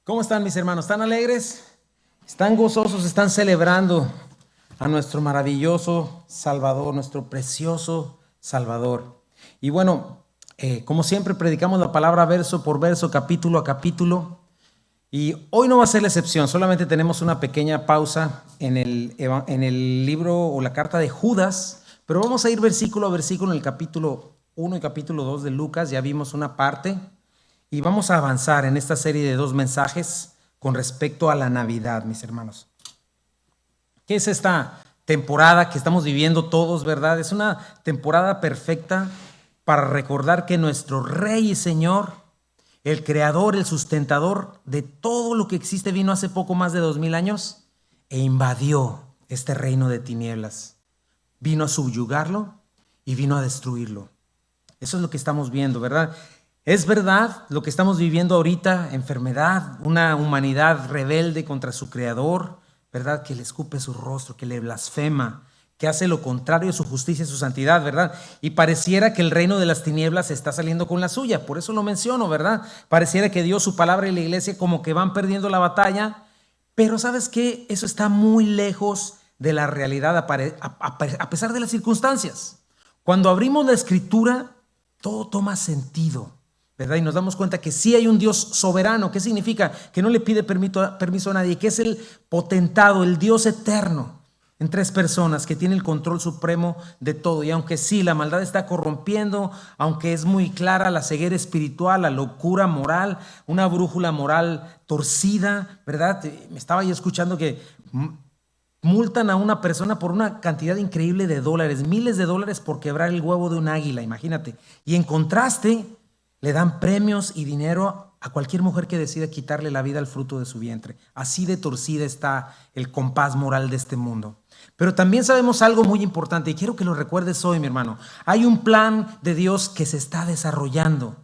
¿Cómo están mis hermanos? ¿Están alegres? ¿Están gozosos? ¿Están celebrando a nuestro maravilloso Salvador, nuestro precioso Salvador? Y bueno, como siempre predicamos la palabra verso por verso, capítulo a capítulo. Y hoy no va a ser la excepción, solamente tenemos una pequeña pausa en el libro o la carta de Judas, pero vamos a ir versículo a versículo en el capítulo 1 y capítulo 2 de Lucas. Ya vimos una parte y vamos a avanzar en esta serie de 2 mensajes con respecto a la Navidad, mis hermanos. ¿Qué es esta temporada que estamos viviendo todos, verdad? Es una temporada perfecta para recordar que nuestro Rey y Señor, el creador, el sustentador de todo lo que existe, vino hace poco más de 2000 años e invadió este reino de tinieblas. Vino a subyugarlo y vino a destruirlo. Eso es lo que estamos viendo, ¿verdad? Es verdad lo que estamos viviendo ahorita, enfermedad, una humanidad rebelde contra su creador, ¿verdad? Que le escupe su rostro, que le blasfema, que hace lo contrario de su justicia y su santidad, ¿verdad? Y pareciera que el reino de las tinieblas está saliendo con la suya, por eso lo menciono, ¿verdad? Pareciera que Dios, su palabra y la iglesia como que van perdiendo la batalla, pero ¿sabes qué? Eso está muy lejos de la realidad a pesar de las circunstancias. Cuando abrimos la escritura, todo toma sentido, ¿verdad? Y nos damos cuenta que sí hay un Dios soberano. ¿Qué significa? Que no le pide permiso a nadie, que es el potentado, el Dios eterno, en 3 personas, que tiene el control supremo de todo. Y aunque sí, la maldad está corrompiendo, aunque es muy clara la ceguera espiritual, la locura moral, una brújula moral torcida, ¿verdad? Me estaba yo escuchando que multan a una persona por una cantidad increíble de dólares, miles de dólares por quebrar el huevo de un águila, imagínate. Y en contraste, le dan premios y dinero a cualquier mujer que decida quitarle la vida al fruto de su vientre. Así de torcida está el compás moral de este mundo. Pero también sabemos algo muy importante y quiero que lo recuerdes hoy, mi hermano. Hay un plan de Dios que se está desarrollando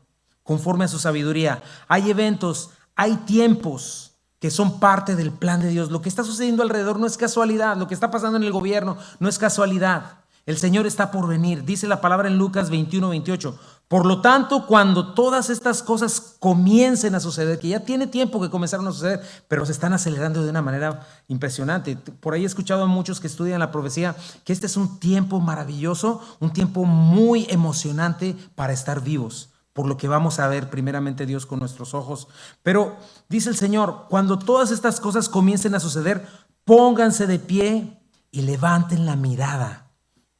conforme a su sabiduría. Hay eventos, hay tiempos que son parte del plan de Dios. Lo que está sucediendo alrededor no es casualidad. Lo que está pasando en el gobierno no es casualidad. El Señor está por venir. Dice la palabra en Lucas 21:28. Por lo tanto, cuando todas estas cosas comiencen a suceder, que ya tiene tiempo que comenzaron a suceder, pero se están acelerando de una manera impresionante. Por ahí he escuchado a muchos que estudian la profecía que este es un tiempo maravilloso, un tiempo muy emocionante para estar vivos, por lo que vamos a ver primeramente Dios con nuestros ojos. Pero dice el Señor, cuando todas estas cosas comiencen a suceder, pónganse de pie y levanten la mirada,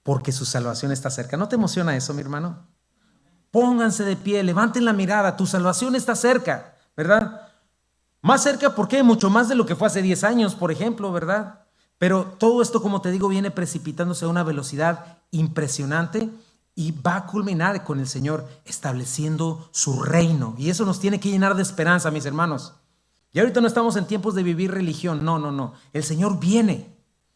porque su salvación está cerca. ¿No te emociona eso, mi hermano? Pónganse de pie, levanten la mirada, tu salvación está cerca, ¿verdad? Más cerca, ¿por qué? Mucho más de lo que fue hace 10 años, por ejemplo, ¿verdad? Pero todo esto, como te digo, viene precipitándose a una velocidad impresionante y va a culminar con el Señor estableciendo su reino. Y eso nos tiene que llenar de esperanza, mis hermanos. Y ahorita no estamos en tiempos de vivir religión, no. El Señor viene.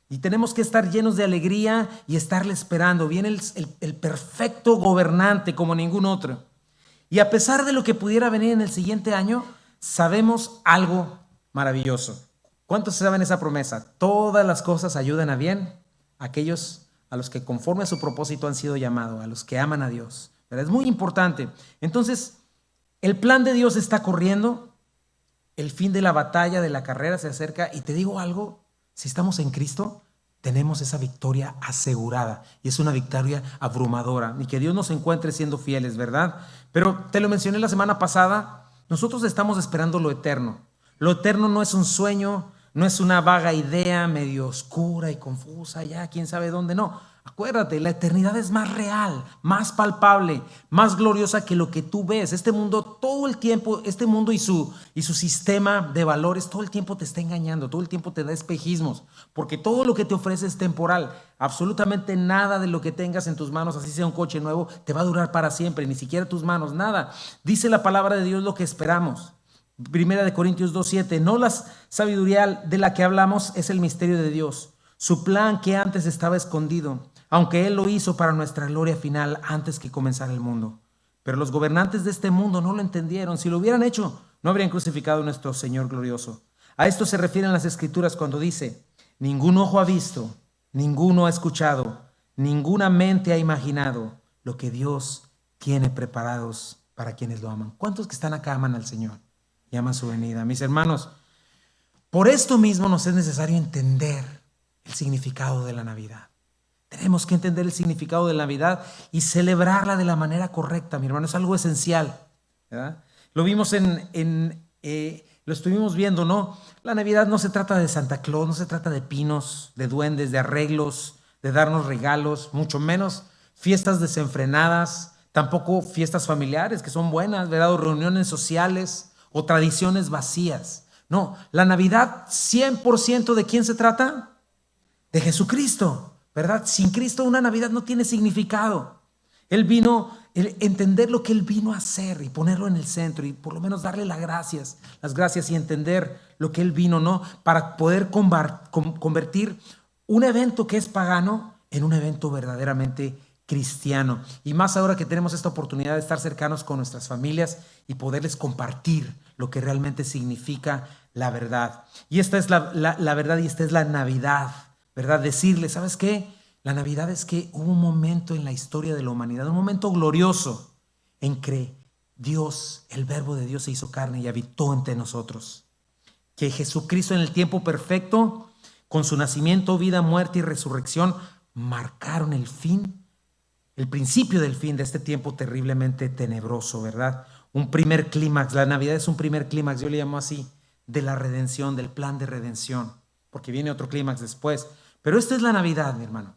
Y tenemos que estar llenos de alegría y estarle esperando. Viene el perfecto gobernante como ningún otro. Y a pesar de lo que pudiera venir en el siguiente año, sabemos algo maravilloso. ¿Cuántos saben esa promesa? Todas las cosas ayudan a bien a aquellos a los que conforme a su propósito han sido llamados, a los que aman a Dios. ¿Verdad? Es muy importante. Entonces, el plan de Dios está corriendo. El fin de la batalla, de la carrera se acerca. Y te digo algo. Si estamos en Cristo, tenemos esa victoria asegurada y es una victoria abrumadora y que Dios nos encuentre siendo fieles, ¿verdad? Pero te lo mencioné la semana pasada, nosotros estamos esperando lo eterno. Lo eterno no es un sueño, no es una vaga idea medio oscura y confusa, ya quién sabe dónde, no. Acuérdate, la eternidad es más real, más palpable, más gloriosa que lo que tú ves. Este mundo todo el tiempo, este mundo y su sistema de valores todo el tiempo te está engañando, todo el tiempo te da espejismos, porque todo lo que te ofrece es temporal. Absolutamente nada de lo que tengas en tus manos, así sea un coche nuevo, te va a durar para siempre, ni siquiera tus manos, nada. Dice la palabra de Dios lo que esperamos. Primera de Corintios 2:7, no la sabiduría de la que hablamos es el misterio de Dios, su plan que antes estaba escondido, aunque Él lo hizo para nuestra gloria final antes que comenzara el mundo. Pero los gobernantes de este mundo no lo entendieron. Si lo hubieran hecho, no habrían crucificado a nuestro Señor glorioso. A esto se refieren las Escrituras cuando dice, ningún ojo ha visto, ninguno ha escuchado, ninguna mente ha imaginado lo que Dios tiene preparados para quienes lo aman. ¿Cuántos que están acá aman al Señor? y ama su venida. Mis hermanos, por esto mismo nos es necesario entender el significado de la Navidad. Tenemos que entender el significado de la Navidad y celebrarla de la manera correcta, mi hermano. Es algo esencial, ¿verdad? Lo vimos lo estuvimos viendo, ¿no? La Navidad no se trata de Santa Claus, no se trata de pinos, de duendes, de arreglos, de darnos regalos, mucho menos fiestas desenfrenadas, tampoco fiestas familiares que son buenas, ¿verdad? O reuniones sociales o tradiciones vacías. No, la Navidad 100% ¿de quién se trata? De Jesucristo, ¿verdad? Sin Cristo una Navidad no tiene significado. Él vino, entender lo que Él vino a hacer y ponerlo en el centro y por lo menos darle las gracias y entender lo que Él vino, ¿no? Para poder convertir un evento que es pagano en un evento verdaderamente cristiano. Y más ahora que tenemos esta oportunidad de estar cercanos con nuestras familias y poderles compartir lo que realmente significa la verdad. Y esta es la verdad y esta es la Navidad, ¿verdad? Decirle, ¿sabes qué? La Navidad es que hubo un momento en la historia de la humanidad, un momento glorioso en que Dios, el Verbo de Dios se hizo carne y habitó entre nosotros. Que Jesucristo en el tiempo perfecto, con su nacimiento, vida, muerte y resurrección, marcaron el fin, el principio del fin de este tiempo terriblemente tenebroso, ¿verdad? Un primer clímax, la Navidad es un primer clímax, yo le llamo así, de la redención, del plan de redención, porque viene otro clímax después. Pero esta es la Navidad, mi hermano.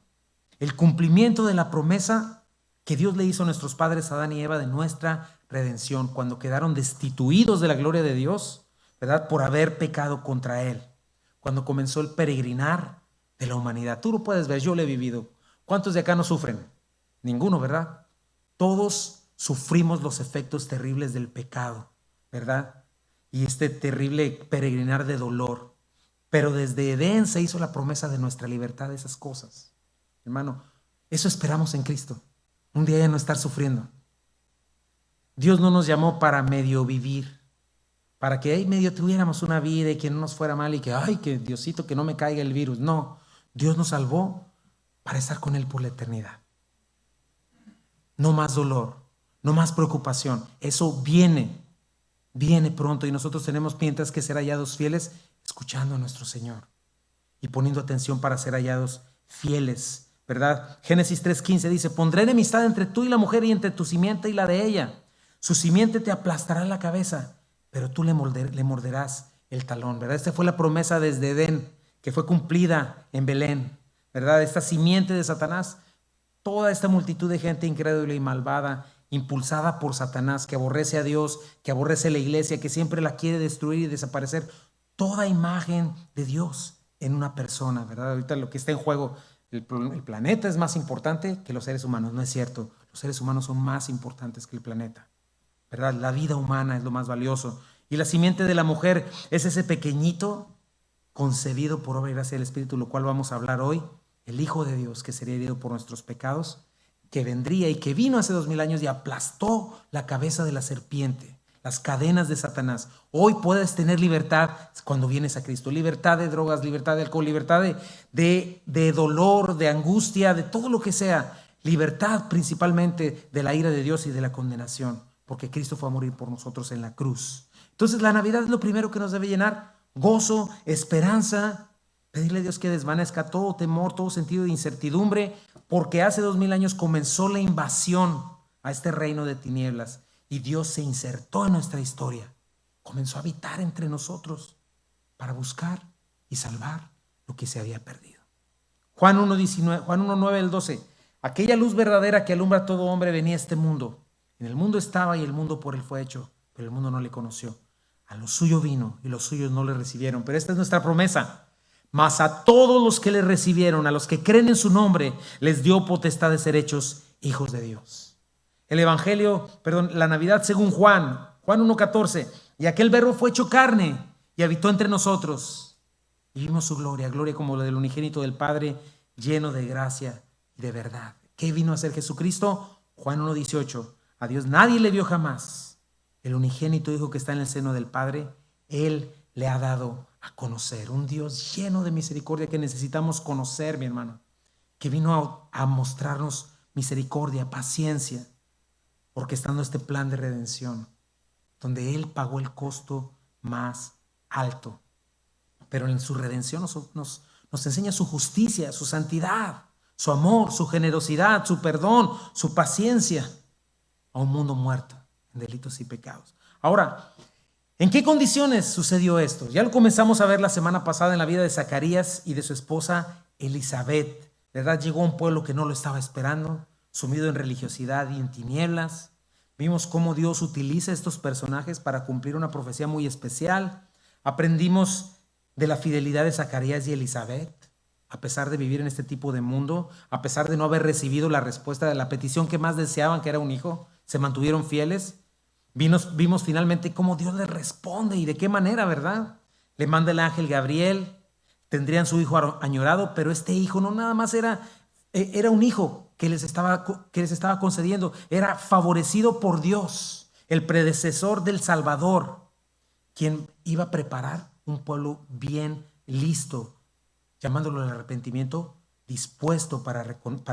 El cumplimiento de la promesa que Dios le hizo a nuestros padres Adán y Eva de nuestra redención cuando quedaron destituidos de la gloria de Dios, ¿verdad? Por haber pecado contra Él. Cuando comenzó el peregrinar de la humanidad. Tú lo puedes ver, yo lo he vivido. ¿Cuántos de acá no sufren? Ninguno, ¿verdad? Todos sufrimos los efectos terribles del pecado, ¿verdad? Y este terrible peregrinar de dolor. Pero desde Edén se hizo la promesa de nuestra libertad de esas cosas. Hermano, eso esperamos en Cristo. Un día ya no estar sufriendo. Dios no nos llamó para medio vivir, para que ahí medio tuviéramos una vida y que no nos fuera mal y que, ay, que Diosito, que no me caiga el virus. No, Dios nos salvó para estar con Él por la eternidad. No más dolor, no más preocupación. Eso viene pronto y nosotros tenemos mientras que ser hallados fieles, escuchando a nuestro Señor y poniendo atención para ser hallados fieles, ¿verdad? Génesis 3:15 dice, pondré enemistad entre tú y la mujer y entre tu simiente y la de ella. Su simiente te aplastará la cabeza, pero tú le morderás el talón, ¿verdad? Esta fue la promesa desde Edén, que fue cumplida en Belén, ¿verdad? Esta simiente de Satanás, toda esta multitud de gente incrédula y malvada, impulsada por Satanás, que aborrece a Dios, que aborrece la iglesia, que siempre la quiere destruir y desaparecer, toda imagen de Dios en una persona, ¿verdad? Ahorita lo que está en juego, el planeta es más importante que los seres humanos. No es cierto, los seres humanos son más importantes que el planeta, ¿verdad? La vida humana es lo más valioso. Y la simiente de la mujer es ese pequeñito concebido por obra y gracia del Espíritu, lo cual vamos a hablar hoy, el Hijo de Dios que sería herido por nuestros pecados, que vendría y que vino hace 2000 años y aplastó la cabeza de la serpiente, las cadenas de Satanás. Hoy puedes tener libertad cuando vienes a Cristo. Libertad de drogas, libertad de alcohol, libertad de dolor, de angustia, de todo lo que sea. Libertad principalmente de la ira de Dios y de la condenación, porque Cristo fue a morir por nosotros en la cruz. Entonces la Navidad es lo primero que nos debe llenar. Gozo, esperanza, pedirle a Dios que desvanezca todo temor, todo sentido de incertidumbre, porque hace 2000 años comenzó la invasión a este reino de tinieblas. Y Dios se insertó en nuestra historia, comenzó a habitar entre nosotros para buscar y salvar lo que se había perdido. Juan 1:9 al 12, aquella luz verdadera que alumbra a todo hombre venía a este mundo. En el mundo estaba y el mundo por él fue hecho, pero el mundo no le conoció. A lo suyo vino y los suyos no le recibieron. Pero esta es nuestra promesa. Mas a todos los que le recibieron, a los que creen en su nombre, les dio potestad de ser hechos hijos de Dios. La Navidad según Juan 1:14, y aquel verbo fue hecho carne y habitó entre nosotros y vimos su gloria como la del unigénito del Padre, lleno de gracia y de verdad. ¿Qué vino a hacer Jesucristo? Juan 1:18, a Dios nadie le vio jamás, el unigénito Hijo que está en el seno del Padre, Él le ha dado a conocer, un Dios lleno de misericordia que necesitamos conocer, mi hermano, que vino a mostrarnos misericordia, paciencia, orquestando este plan de redención, donde Él pagó el costo más alto. Pero en su redención nos enseña su justicia, su santidad, su amor, su generosidad, su perdón, su paciencia a un mundo muerto en delitos y pecados. Ahora, ¿en qué condiciones sucedió esto? Ya lo comenzamos a ver la semana pasada en la vida de Zacarías y de su esposa Elizabeth. ¿Verdad? Llegó a un pueblo que no lo estaba esperando, sumido en religiosidad y en tinieblas. Vimos cómo Dios utiliza estos personajes para cumplir una profecía muy especial. Aprendimos de la fidelidad de Zacarías y Elizabeth, a pesar de vivir en este tipo de mundo, a pesar de no haber recibido la respuesta de la petición que más deseaban, que era un hijo, se mantuvieron fieles. Vimos finalmente cómo Dios les responde y de qué manera, ¿verdad? Le manda el ángel Gabriel, tendrían su hijo añorado, pero este hijo no nada más era un hijo que les estaba concediendo, era favorecido por Dios, el predecesor del Salvador, quien iba a preparar un pueblo bien listo, llamándolo al arrepentimiento, dispuesto para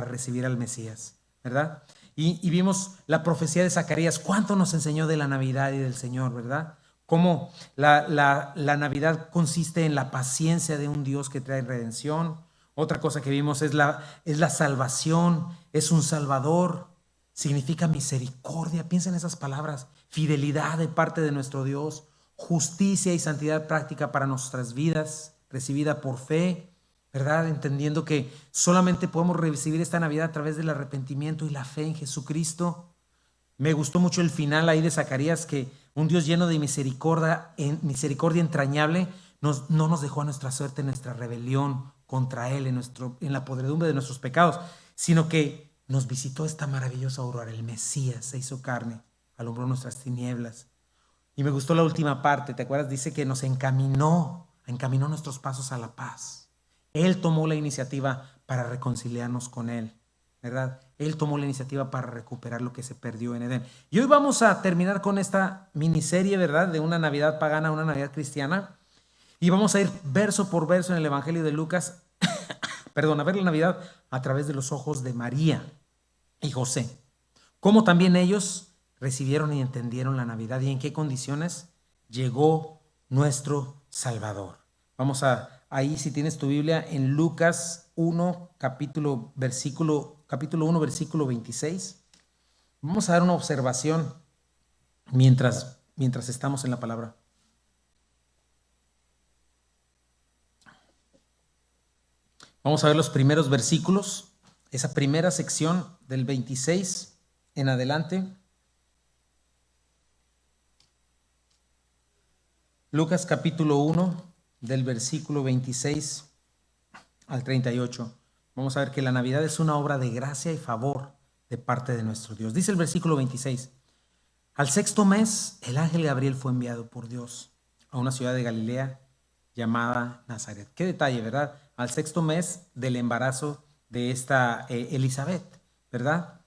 recibir al Mesías, ¿verdad? Y vimos la profecía de Zacarías, cuánto nos enseñó de la Navidad y del Señor, ¿verdad? Cómo la Navidad consiste en la paciencia de un Dios que trae redención. Otra cosa que vimos es la salvación, es un Salvador, significa misericordia. Piensa en esas palabras, fidelidad de parte de nuestro Dios, justicia y santidad práctica para nuestras vidas, recibida por fe, ¿verdad? Entendiendo que solamente podemos recibir esta Navidad a través del arrepentimiento y la fe en Jesucristo. Me gustó mucho el final ahí de Zacarías, que un Dios lleno de misericordia entrañable no nos dejó a nuestra suerte en nuestra rebelión contra Él, en la podredumbre de nuestros pecados, sino que nos visitó esta maravillosa aurora. El Mesías se hizo carne, alumbró nuestras tinieblas. Y me gustó la última parte, ¿te acuerdas? Dice que nos encaminó nuestros pasos a la paz. Él tomó la iniciativa para reconciliarnos con Él, ¿verdad? Él tomó la iniciativa para recuperar lo que se perdió en Edén. Y hoy vamos a terminar con esta miniserie, ¿verdad? De una Navidad pagana a una Navidad cristiana. Y vamos a ir verso por verso en el Evangelio de Lucas, a ver la Navidad a través de los ojos de María y José. Cómo también ellos recibieron y entendieron la Navidad y en qué condiciones llegó nuestro Salvador. Vamos ahí, si tienes tu Biblia, en Lucas 1, capítulo 1, versículo 26. Vamos a dar una observación mientras estamos en la palabra. Vamos a ver los primeros versículos, esa primera sección del 26 en adelante. Lucas capítulo 1, del versículo 26 al 38. Vamos a ver que la Navidad es una obra de gracia y favor de parte de nuestro Dios. Dice el versículo 26. Al sexto mes, el ángel Gabriel fue enviado por Dios a una ciudad de Galilea llamada Nazaret. Qué detalle, ¿verdad? Al sexto mes del embarazo de esta Elizabeth, ¿verdad?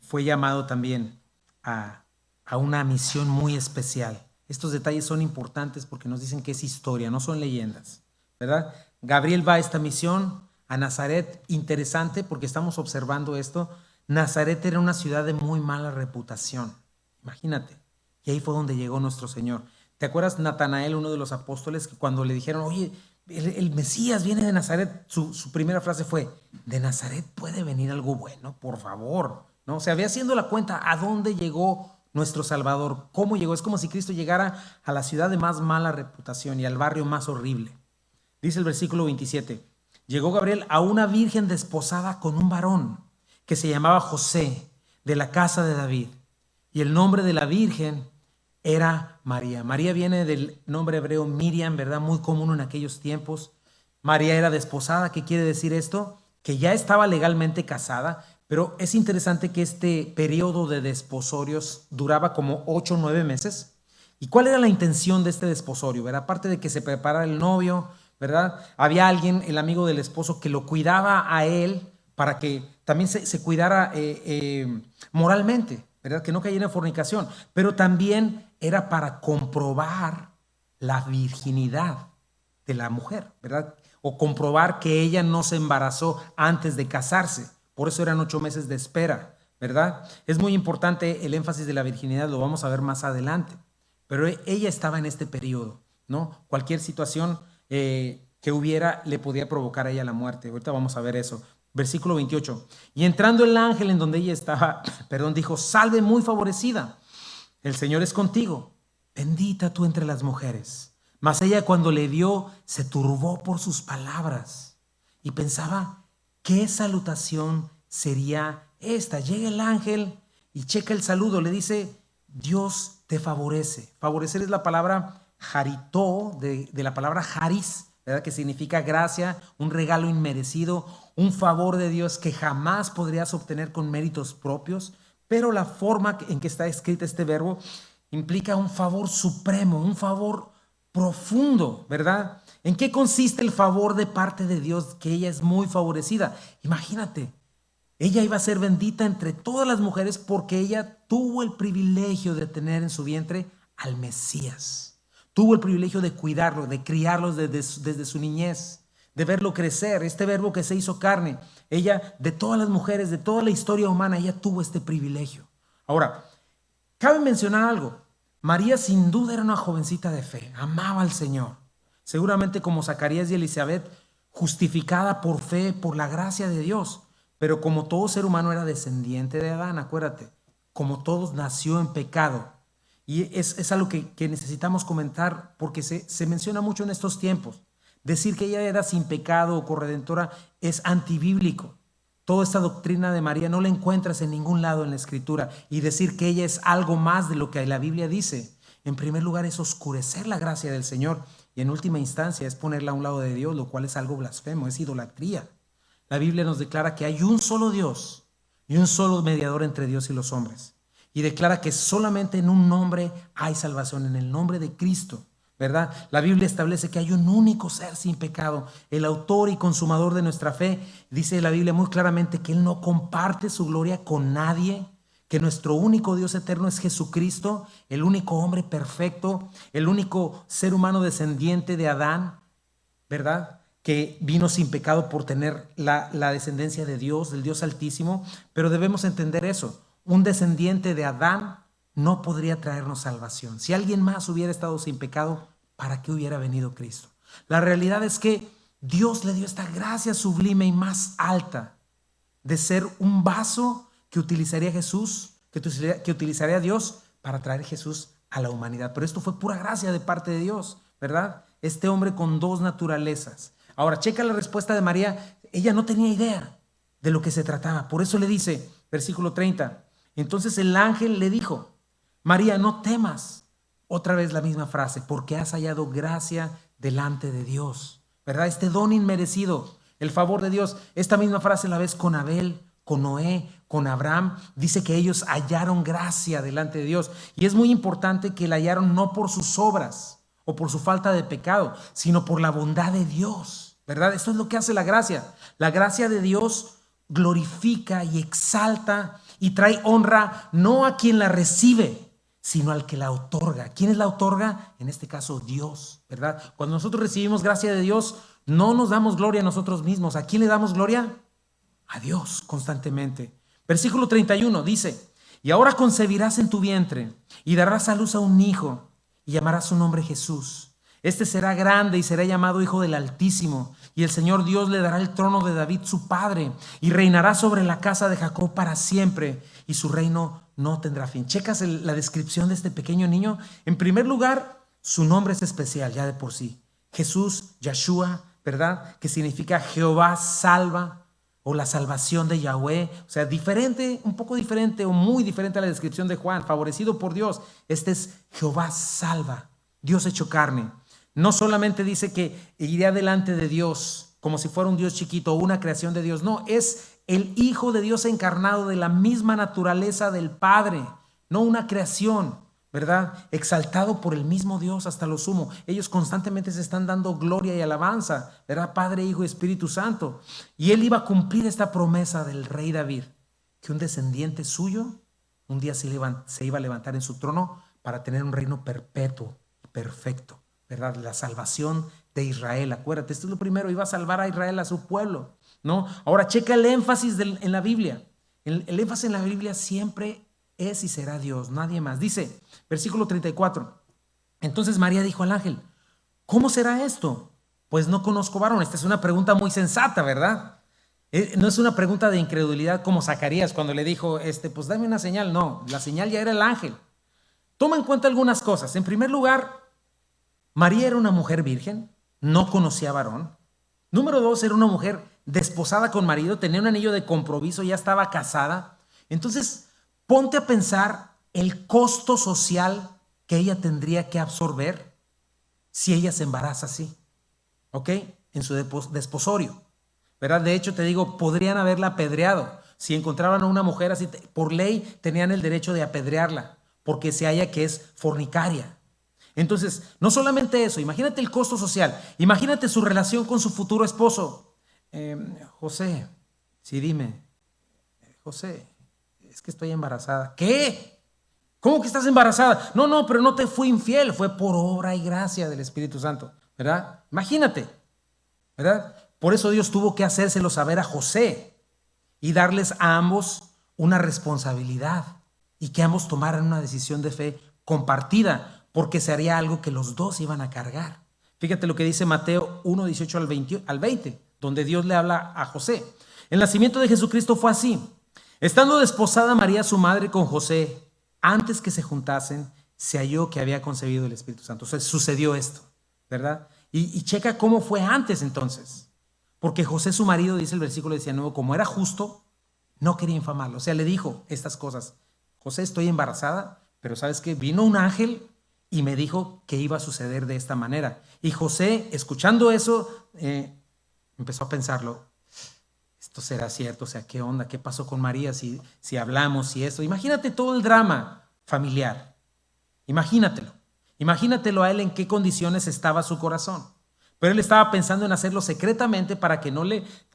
Fue llamado también a una misión muy especial. Estos detalles son importantes porque nos dicen que es historia, no son leyendas, ¿verdad? Gabriel va a esta misión a Nazaret, interesante porque estamos observando esto. Nazaret era una ciudad de muy mala reputación, imagínate, y ahí fue donde llegó nuestro Señor. ¿Te acuerdas Natanael, uno de los apóstoles, que cuando le dijeron, oye, el Mesías viene de Nazaret, su primera frase fue, ¿de Nazaret puede venir algo bueno? Por favor, ¿no? O sea, había haciendo la cuenta a dónde llegó nuestro Salvador, cómo llegó. Es como si Cristo llegara a la ciudad de más mala reputación y al barrio más horrible. Dice el versículo 27, llegó Gabriel a una virgen desposada con un varón que se llamaba José, de la casa de David, y el nombre de la virgen era María. María viene del nombre hebreo Miriam, ¿verdad? Muy común en aquellos tiempos. María era desposada. ¿Qué quiere decir esto? Que ya estaba legalmente casada, pero es interesante que este periodo de desposorios duraba como 8 o 9 meses. ¿Y cuál era la intención de este desposorio? ¿Verdad? Aparte de que se preparara el novio, ¿verdad? Había alguien, el amigo del esposo, que lo cuidaba a él para que también se cuidara moralmente, ¿verdad? Que no cayera en fornicación, pero también era para comprobar la virginidad de la mujer, ¿verdad? O comprobar que ella no se embarazó antes de casarse. Por eso eran 8 meses de espera, ¿verdad? Es muy importante el énfasis de la virginidad, lo vamos a ver más adelante. pero ella estaba en este periodo, ¿no? Cualquier situación que hubiera le podía provocar a ella la muerte. Ahorita vamos a ver eso. Versículo 28. Y entrando el ángel en donde ella estaba, perdón, dijo: salve muy favorecida, el Señor es contigo, bendita tú entre las mujeres. Mas ella, cuando le vio, se turbó por sus palabras y pensaba: ¿qué salutación sería esta? Llega el ángel y checa el saludo, le dice: Dios te favorece. Favorecer es la palabra haritó, de la palabra haris, ¿verdad? Que significa gracia, un regalo inmerecido, un favor de Dios que jamás podrías obtener con méritos propios. Pero la forma en que está escrito este verbo implica un favor supremo, un favor profundo, ¿verdad? ¿En qué consiste el favor de parte de Dios? Que ella es muy favorecida. Imagínate, ella iba a ser bendita entre todas las mujeres porque ella tuvo el privilegio de tener en su vientre al Mesías. Tuvo el privilegio de cuidarlo, de criarlo desde su niñez, de verlo crecer, este verbo que se hizo carne. Ella, de todas las mujeres, de toda la historia humana, ella tuvo este privilegio. Ahora, cabe mencionar algo. María sin duda era una jovencita de fe, amaba al Señor. Seguramente como Zacarías y Elizabeth, justificada por fe, por la gracia de Dios. Pero como todo ser humano era descendiente de Adán, acuérdate, como todos nació en pecado. Y es algo que necesitamos comentar porque se menciona mucho en estos tiempos. Decir que ella era sin pecado o corredentora es antibíblico. Toda esta doctrina de María no la encuentras en ningún lado en la Escritura. Y decir que ella es algo más de lo que la Biblia dice, en primer lugar, es oscurecer la gracia del Señor. Y en última instancia es ponerla a un lado de Dios, lo cual es algo blasfemo, es idolatría. La Biblia nos declara que hay un solo Dios y un solo mediador entre Dios y los hombres. Y declara que solamente en un nombre hay salvación, en el nombre de Cristo, ¿verdad? La Biblia establece que hay un único ser sin pecado, el autor y consumador de nuestra fe. Dice la Biblia muy claramente que Él no comparte su gloria con nadie, que nuestro único Dios eterno es Jesucristo, el único hombre perfecto, el único ser humano descendiente de Adán, ¿verdad? Que vino sin pecado por tener la descendencia de Dios, del Dios Altísimo. Pero debemos entender eso. Un descendiente de Adán no podría traernos salvación. Si alguien más hubiera estado sin pecado, ¿para qué hubiera venido Cristo? La realidad es que Dios le dio esta gracia sublime y más alta de ser un vaso que utilizaría Jesús, que utilizaría Dios para traer Jesús a la humanidad. Pero esto fue pura gracia de parte de Dios, ¿verdad? Este hombre con dos naturalezas. Ahora, checa la respuesta de María. Ella no tenía idea de lo que se trataba. Por eso le dice, versículo 30, entonces el ángel le dijo: María, no temas. Otra vez la misma frase, porque has hallado gracia delante de Dios, ¿verdad? Este don inmerecido, el favor de Dios. Esta misma frase la ves con Abel, con Noé, con Abraham. Dice que ellos hallaron gracia delante de Dios. Y es muy importante que la hallaron no por sus obras o por su falta de pecado, sino por la bondad de Dios, ¿verdad? Esto es lo que hace la gracia. La gracia de Dios glorifica y exalta y trae honra no a quien la recibe, sino al que la otorga. ¿Quién la otorga? En este caso, Dios, ¿verdad? Cuando nosotros recibimos gracia de Dios, no nos damos gloria a nosotros mismos. ¿A quién le damos gloria? A Dios constantemente. Versículo 31 dice: y ahora concebirás en tu vientre y darás a luz a un hijo y llamarás su nombre Jesús. Este será grande y será llamado Hijo del Altísimo, y el Señor Dios le dará el trono de David su padre, y reinará sobre la casa de Jacob para siempre, y su reino no tendrá fin. ¿Checas la descripción de este pequeño niño? En primer lugar, su nombre es especial ya de por sí. Jesús, Yeshua, ¿verdad? Que significa Jehová salva, o la salvación de Yahweh. O sea, diferente, un poco diferente o muy diferente a la descripción de Juan, favorecido por Dios. Este es Jehová salva, Dios hecho carne. No solamente dice que iría delante de Dios como si fuera un Dios chiquito o una creación de Dios. No, es el Hijo de Dios encarnado, de la misma naturaleza del Padre, no una creación, ¿verdad? Exaltado por el mismo Dios hasta lo sumo. Ellos constantemente se están dando gloria y alabanza, ¿verdad? Padre, Hijo y Espíritu Santo. Y él iba a cumplir esta promesa del rey David, que un descendiente suyo un día se iba a levantar en su trono para tener un reino perpetuo y perfecto, ¿verdad? La salvación de Israel. Acuérdate, esto es lo primero, iba a salvar a Israel, a su pueblo, ¿no? Ahora checa el énfasis en la Biblia. El énfasis en la Biblia siempre es y será Dios, nadie más. Dice, versículo 34, Entonces María dijo al ángel, ¿cómo será esto? Pues no conozco varón. Esta es una pregunta muy sensata, ¿verdad? No es una pregunta de incredulidad como Zacarías cuando le dijo, pues dame una señal. No, la señal ya era el ángel. Toma en cuenta algunas cosas. En primer lugar, María era una mujer virgen, no conocía varón. Número dos, era una mujer desposada con marido, tenía un anillo de compromiso, ya estaba casada. Entonces, ponte a pensar el costo social que ella tendría que absorber si ella se embaraza así, ¿ok? En su desposorio, ¿verdad? De hecho, te digo, podrían haberla apedreado. Si encontraban a una mujer así, por ley tenían el derecho de apedrearla, porque se halla que es fornicaria. Entonces, no solamente eso, imagínate el costo social, imagínate su relación con su futuro esposo. José, sí, dime, José, es que estoy embarazada. ¿Qué? ¿Cómo que estás embarazada? No, pero no te fui infiel, fue por obra y gracia del Espíritu Santo, ¿verdad? Imagínate, ¿verdad? Por eso Dios tuvo que hacérselo saber a José y darles a ambos una responsabilidad y que ambos tomaran una decisión de fe compartida, porque se haría algo que los dos iban a cargar. Fíjate lo que dice Mateo 1, 18 al 20, donde Dios le habla a José. El nacimiento de Jesucristo fue así. Estando desposada María, su madre, con José, antes que se juntasen, se halló que había concebido el Espíritu Santo. O sea, sucedió esto, ¿verdad? Y checa cómo fue antes entonces. Porque José, su marido, dice el versículo 19, como era justo, no quería infamarlo. O sea, le dijo estas cosas. José, estoy embarazada, pero ¿sabes qué? Vino un ángel y me dijo que iba a suceder de esta manera. Y José, escuchando eso, empezó a pensarlo. Esto será cierto, o sea, ¿qué onda? ¿Qué pasó con María si hablamos y esto? Imagínate todo el drama familiar. Imagínatelo. Imagínatelo a él en qué condiciones estaba su corazón. Pero él estaba pensando en hacerlo secretamente para que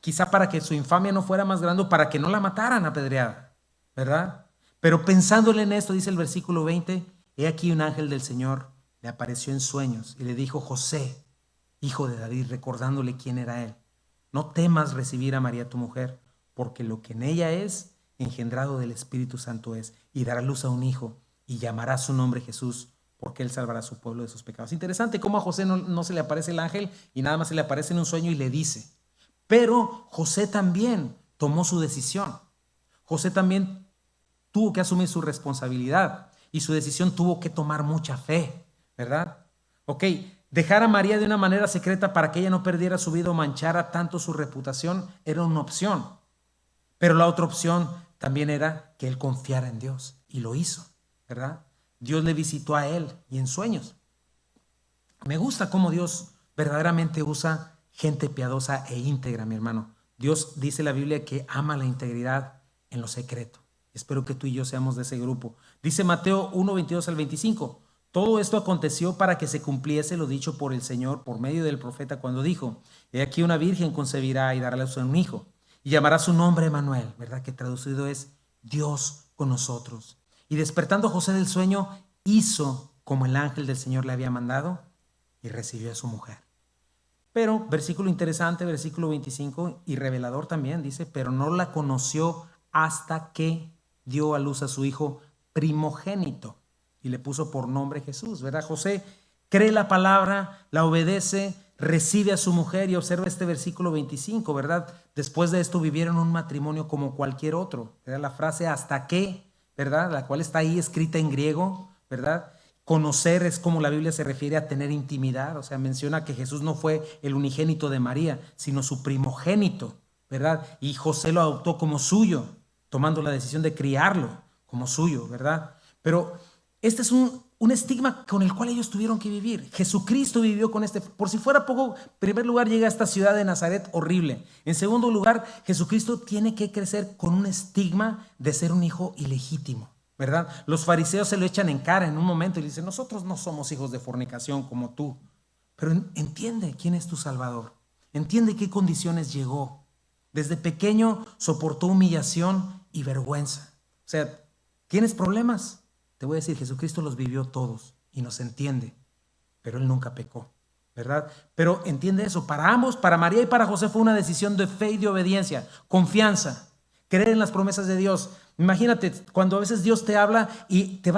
quizá para que su infamia no fuera más grande, para que no la mataran apedreada, ¿verdad? Pero pensándole en esto, dice el versículo 20, he aquí un ángel del Señor le apareció en sueños y le dijo, José, hijo de David, recordándole quién era él, no temas recibir a María tu mujer, porque lo que en ella es, engendrado del Espíritu Santo es, y dará luz a un hijo, y llamará su nombre Jesús, porque él salvará a su pueblo de sus pecados. Interesante cómo a José no se le aparece el ángel y nada más se le aparece en un sueño y le dice. Pero José también tomó su decisión. José también tuvo que asumir su responsabilidad y su decisión tuvo que tomar mucha fe, ¿verdad? Ok, dejar a María de una manera secreta para que ella no perdiera su vida o manchara tanto su reputación era una opción. Pero la otra opción también era que él confiara en Dios y lo hizo, ¿verdad? Dios le visitó a él y en sueños. Me gusta cómo Dios verdaderamente usa gente piadosa e íntegra, mi hermano. Dios dice en la Biblia que ama la integridad en lo secreto. Espero que tú y yo seamos de ese grupo. Dice Mateo 1, 22 al 25. Todo esto aconteció para que se cumpliese lo dicho por el Señor por medio del profeta cuando dijo, he aquí una virgen concebirá y dará a luz a un hijo y llamará su nombre Emmanuel, ¿verdad? Que traducido es Dios con nosotros. Y despertando José del sueño, hizo como el ángel del Señor le había mandado y recibió a su mujer. Pero, versículo interesante, versículo 25 y revelador también, dice, pero no la conoció hasta que dio a luz a su hijo primogénito y le puso por nombre Jesús, ¿verdad? José cree la palabra, la obedece, recibe a su mujer y observa este versículo 25, ¿verdad? Después de esto vivieron un matrimonio como cualquier otro, ¿verdad? La frase hasta que, ¿verdad? La cual está ahí escrita en griego, ¿verdad? Conocer es como la Biblia se refiere a tener intimidad, o sea, menciona que Jesús no fue el unigénito de María, sino su primogénito, ¿verdad? Y José lo adoptó como suyo, tomando la decisión de criarlo como suyo, ¿verdad? Pero este es un estigma con el cual ellos tuvieron que vivir. Jesucristo vivió con este, por si fuera poco, en primer lugar llega a esta ciudad de Nazaret horrible. En segundo lugar, Jesucristo tiene que crecer con un estigma de ser un hijo ilegítimo, ¿verdad? Los fariseos se lo echan en cara en un momento y le dicen, nosotros no somos hijos de fornicación como tú, pero entiende quién es tu Salvador, entiende qué condiciones llegó. Desde pequeño soportó humillación y vergüenza. O sea, ¿tienes problemas? Te voy a decir, Jesucristo los vivió todos y nos entiende, pero Él nunca pecó, ¿verdad? Pero entiende eso, para ambos, para María y para José fue una decisión de fe y de obediencia, confianza, creer en las promesas de Dios. Imagínate cuando a veces Dios te habla y te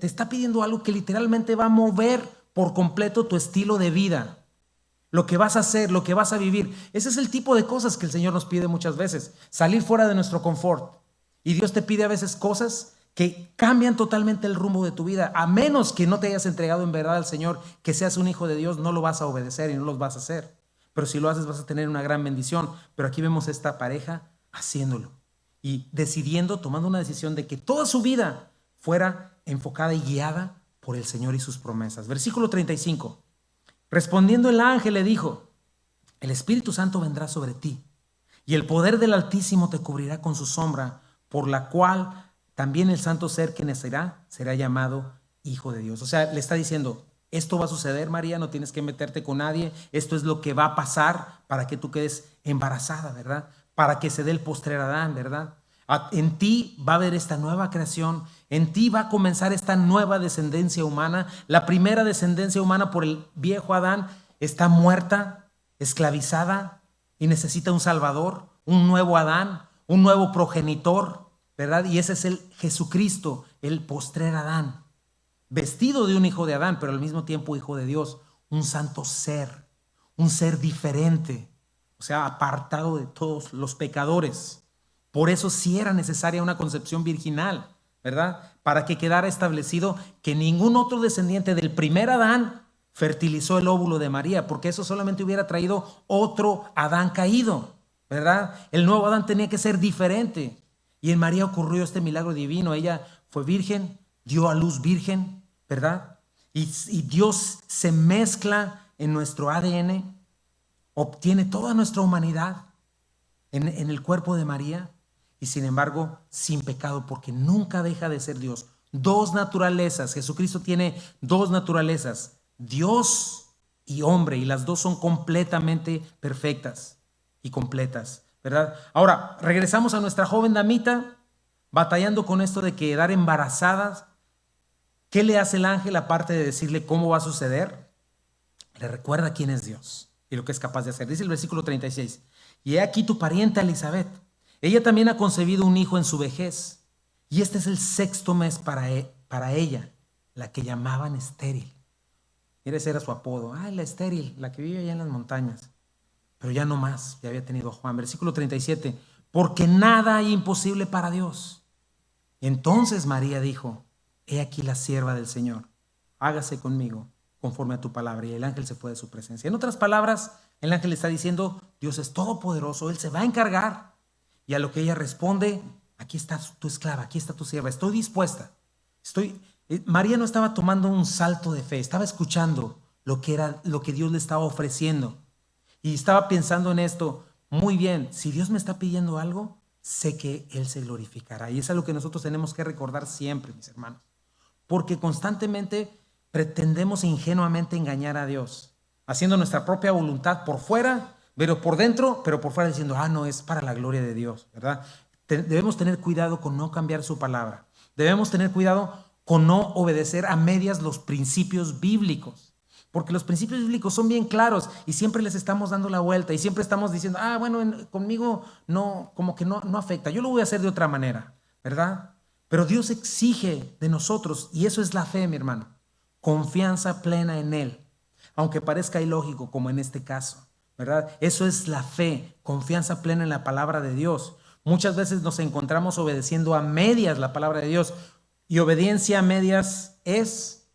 está pidiendo algo que literalmente va a mover por completo tu estilo de vida, lo que vas a hacer, lo que vas a vivir. Ese es el tipo de cosas que el Señor nos pide muchas veces, salir fuera de nuestro confort. Y Dios te pide a veces cosas que cambian totalmente el rumbo de tu vida. A menos que no te hayas entregado en verdad al Señor, que seas un hijo de Dios, no lo vas a obedecer y no los vas a hacer. Pero si lo haces vas a tener una gran bendición. Pero aquí vemos esta pareja haciéndolo y decidiendo, tomando una decisión de que toda su vida fuera enfocada y guiada por el Señor y sus promesas. Versículo 35. Respondiendo el ángel le dijo: el Espíritu Santo vendrá sobre ti y el poder del Altísimo te cubrirá con su sombra, por la cual también el santo ser que nacerá será llamado Hijo de Dios. O sea, le está diciendo, esto va a suceder, María, no tienes que meterte con nadie, esto es lo que va a pasar para que tú quedes embarazada, ¿verdad? Para que se dé el postrer Adán, ¿verdad? En ti va a haber esta nueva creación, en ti va a comenzar esta nueva descendencia humana. La primera descendencia humana por el viejo Adán está muerta, esclavizada y necesita un Salvador, un nuevo Adán, un nuevo progenitor, ¿verdad? Y ese es el Jesucristo, el postrer Adán, vestido de un hijo de Adán, pero al mismo tiempo hijo de Dios, un santo ser, un ser diferente, o sea, apartado de todos los pecadores. Por eso sí era necesaria una concepción virginal, ¿verdad? Para que quedara establecido que ningún otro descendiente del primer Adán fertilizó el óvulo de María, porque eso solamente hubiera traído otro Adán caído, ¿verdad? El nuevo Adán tenía que ser diferente. Y en María ocurrió este milagro divino. Ella fue virgen, dio a luz virgen, ¿verdad? Y Dios se mezcla en nuestro ADN, obtiene toda nuestra humanidad en el cuerpo de María. Y sin embargo, sin pecado, porque nunca deja de ser Dios. Dos naturalezas. Jesucristo tiene dos naturalezas, Dios y hombre, y las dos son completamente perfectas y completas, ¿verdad? Ahora, regresamos a nuestra joven damita, batallando con esto de quedar embarazadas. ¿Qué le hace el ángel aparte de decirle cómo va a suceder? Le recuerda quién es Dios y lo que es capaz de hacer. Dice el versículo 36, y he aquí tu parienta Elizabeth. Ella también ha concebido un hijo en su vejez, y este es el sexto mes para ella, la que llamaban estéril. Mira, ese era su apodo. La estéril, la que vive allá en las montañas. Pero ya no más, ya había tenido a Juan. Versículo 37, porque nada hay imposible para Dios. Entonces María dijo: he aquí la sierva del Señor, hágase conmigo conforme a tu palabra. Y el ángel se fue de su presencia. En otras palabras, el ángel le está diciendo, Dios es todopoderoso, Él se va a encargar. Y a lo que ella responde, aquí está tu esclava, aquí está tu sierva, estoy dispuesta. María no estaba tomando un salto de fe, estaba escuchando lo que Dios le estaba ofreciendo. Y estaba pensando en esto, muy bien, si Dios me está pidiendo algo, sé que Él se glorificará. Y es algo que nosotros tenemos que recordar siempre, mis hermanos. Porque constantemente pretendemos ingenuamente engañar a Dios, haciendo nuestra propia voluntad por fuera, pero por dentro, pero por fuera diciendo, no, es para la gloria de Dios, ¿verdad? Debemos tener cuidado con no cambiar su palabra. Debemos tener cuidado con no obedecer a medias los principios bíblicos. Porque los principios bíblicos son bien claros y siempre les estamos dando la vuelta y siempre estamos diciendo, bueno, conmigo no, como que no afecta. Yo lo voy a hacer de otra manera, ¿verdad? Pero Dios exige de nosotros, y eso es la fe, mi hermano, confianza plena en Él, aunque parezca ilógico como en este caso, ¿verdad? Eso es la fe, confianza plena en la palabra de Dios. Muchas veces nos encontramos obedeciendo a medias la palabra de Dios, y obediencia a medias es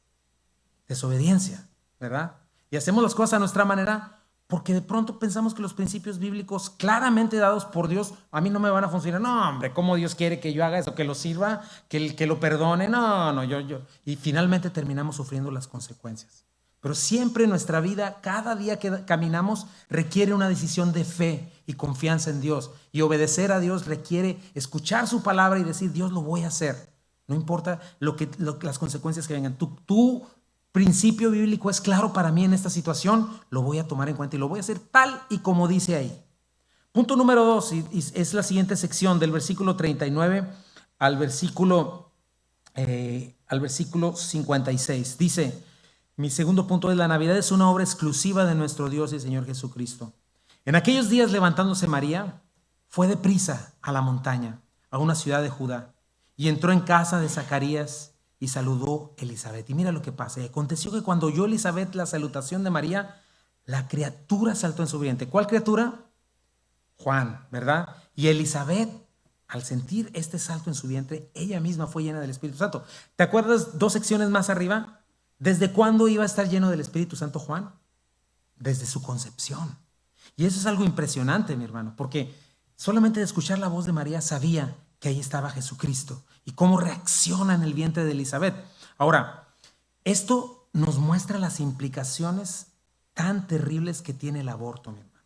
desobediencia, ¿verdad? Y hacemos las cosas a nuestra manera porque de pronto pensamos que los principios bíblicos claramente dados por Dios a mí no me van a funcionar. No, hombre, ¿cómo Dios quiere que yo haga eso? Que lo sirva, que lo perdone. No, yo. Y finalmente terminamos sufriendo las consecuencias. Pero siempre en nuestra vida, cada día que caminamos, requiere una decisión de fe y confianza en Dios. Y obedecer a Dios requiere escuchar su palabra y decir, Dios, lo voy a hacer. No importa las consecuencias que vengan. Tu principio bíblico es claro para mí en esta situación, lo voy a tomar en cuenta y lo voy a hacer tal y como dice ahí. Punto número 2, y es la siguiente sección del versículo 39 al versículo 56. Dice, mi segundo punto es: la Navidad es una obra exclusiva de nuestro Dios y Señor Jesucristo. En aquellos días, levantándose María, fue deprisa a la montaña, a una ciudad de Judá, y entró en casa de Zacarías y saludó Elizabeth. Y mira lo que pasa. Y aconteció que cuando oyó Elizabeth la salutación de María, la criatura saltó en su vientre. ¿Cuál criatura? Juan, ¿verdad? Y Elizabeth, al sentir este salto en su vientre, ella misma fue llena del Espíritu Santo. ¿Te acuerdas 2 secciones más arriba? ¿Desde cuándo iba a estar lleno del Espíritu Santo Juan? Desde su concepción. Y eso es algo impresionante, mi hermano, porque solamente de escuchar la voz de María sabía que ahí estaba Jesucristo y cómo reacciona en el vientre de Elizabeth. Ahora, esto nos muestra las implicaciones tan terribles que tiene el aborto, mi hermano,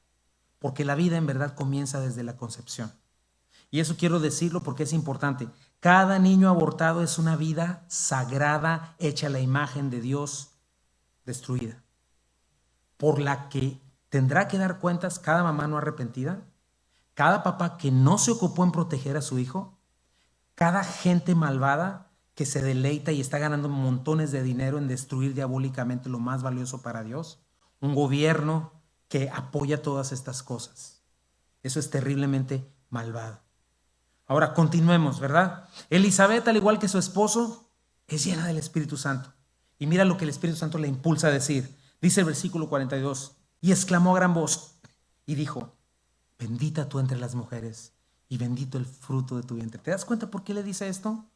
porque la vida en verdad comienza desde la concepción. Y eso quiero decirlo porque es importante. Cada niño abortado es una vida sagrada, hecha a la imagen de Dios, destruida, por la que tendrá que dar cuentas cada mamá no arrepentida, cada papá que no se ocupó en proteger a su hijo, cada gente malvada que se deleita y está ganando montones de dinero en destruir diabólicamente lo más valioso para Dios, un gobierno que apoya todas estas cosas. Eso es terriblemente malvado. Ahora continuemos, ¿verdad? Elizabeth, al igual que su esposo, es llena del Espíritu Santo. Y mira lo que el Espíritu Santo le impulsa a decir. Dice el versículo 42, y exclamó a gran voz y dijo, bendita tú entre las mujeres y bendito el fruto de tu vientre. ¿Te das cuenta por qué le dice esto?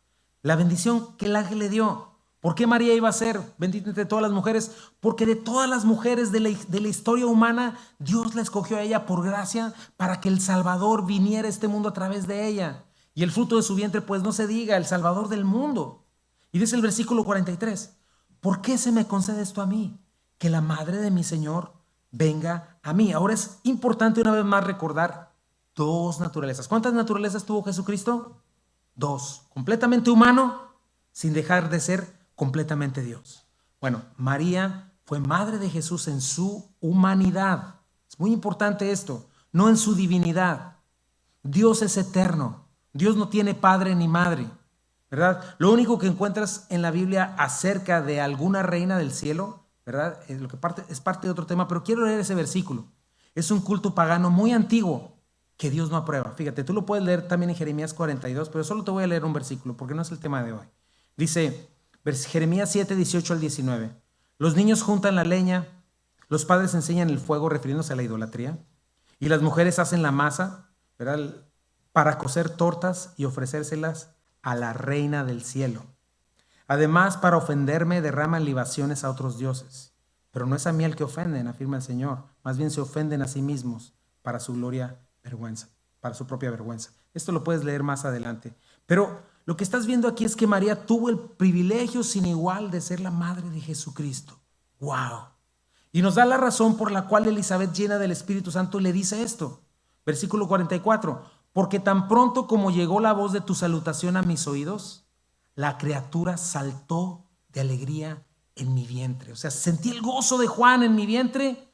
La bendición que el ángel le dio. ¿Por qué María iba a ser bendita entre todas las mujeres? Porque de todas las mujeres de la historia humana, Dios la escogió a ella por gracia para que el Salvador viniera a este mundo a través de ella. Y el fruto de su vientre, pues no se diga, el Salvador del mundo. Y dice el versículo 43, ¿por qué se me concede esto a mí? Que la madre de mi Señor venga a mí. Ahora es importante una vez más recordar 2 naturalezas. ¿Cuántas naturalezas tuvo Jesucristo? 2. Completamente humano, sin dejar de ser completamente Dios. Bueno, María fue madre de Jesús en su humanidad. Es muy importante esto, no en su divinidad. Dios es eterno. Dios no tiene padre ni madre, ¿verdad? Lo único que encuentras en la Biblia acerca de alguna reina del cielo, ¿verdad? Es parte de otro tema, pero quiero leer ese versículo. Es un culto pagano muy antiguo que Dios no aprueba. Fíjate, tú lo puedes leer también en Jeremías 42, pero solo te voy a leer un versículo porque no es el tema de hoy. Dice Jeremías 7, 18 al 19. Los niños juntan la leña, los padres enseñan el fuego, refiriéndose a la idolatría, y las mujeres hacen la masa, ¿verdad?, para cocer tortas y ofrecérselas a la reina del cielo. Además, para ofenderme, derraman libaciones a otros dioses. Pero no es a mí al que ofenden, afirma el Señor. Más bien se ofenden a sí mismos para su gloria, vergüenza, para su propia vergüenza. Esto lo puedes leer más adelante. Pero lo que estás viendo aquí es que María tuvo el privilegio sin igual de ser la madre de Jesucristo. ¡Wow! Y nos da la razón por la cual Elizabeth, llena del Espíritu Santo, le dice esto. Versículo 44. Porque tan pronto como llegó la voz de tu salutación a mis oídos, la criatura saltó de alegría en mi vientre. O sea, sentí el gozo de Juan en mi vientre.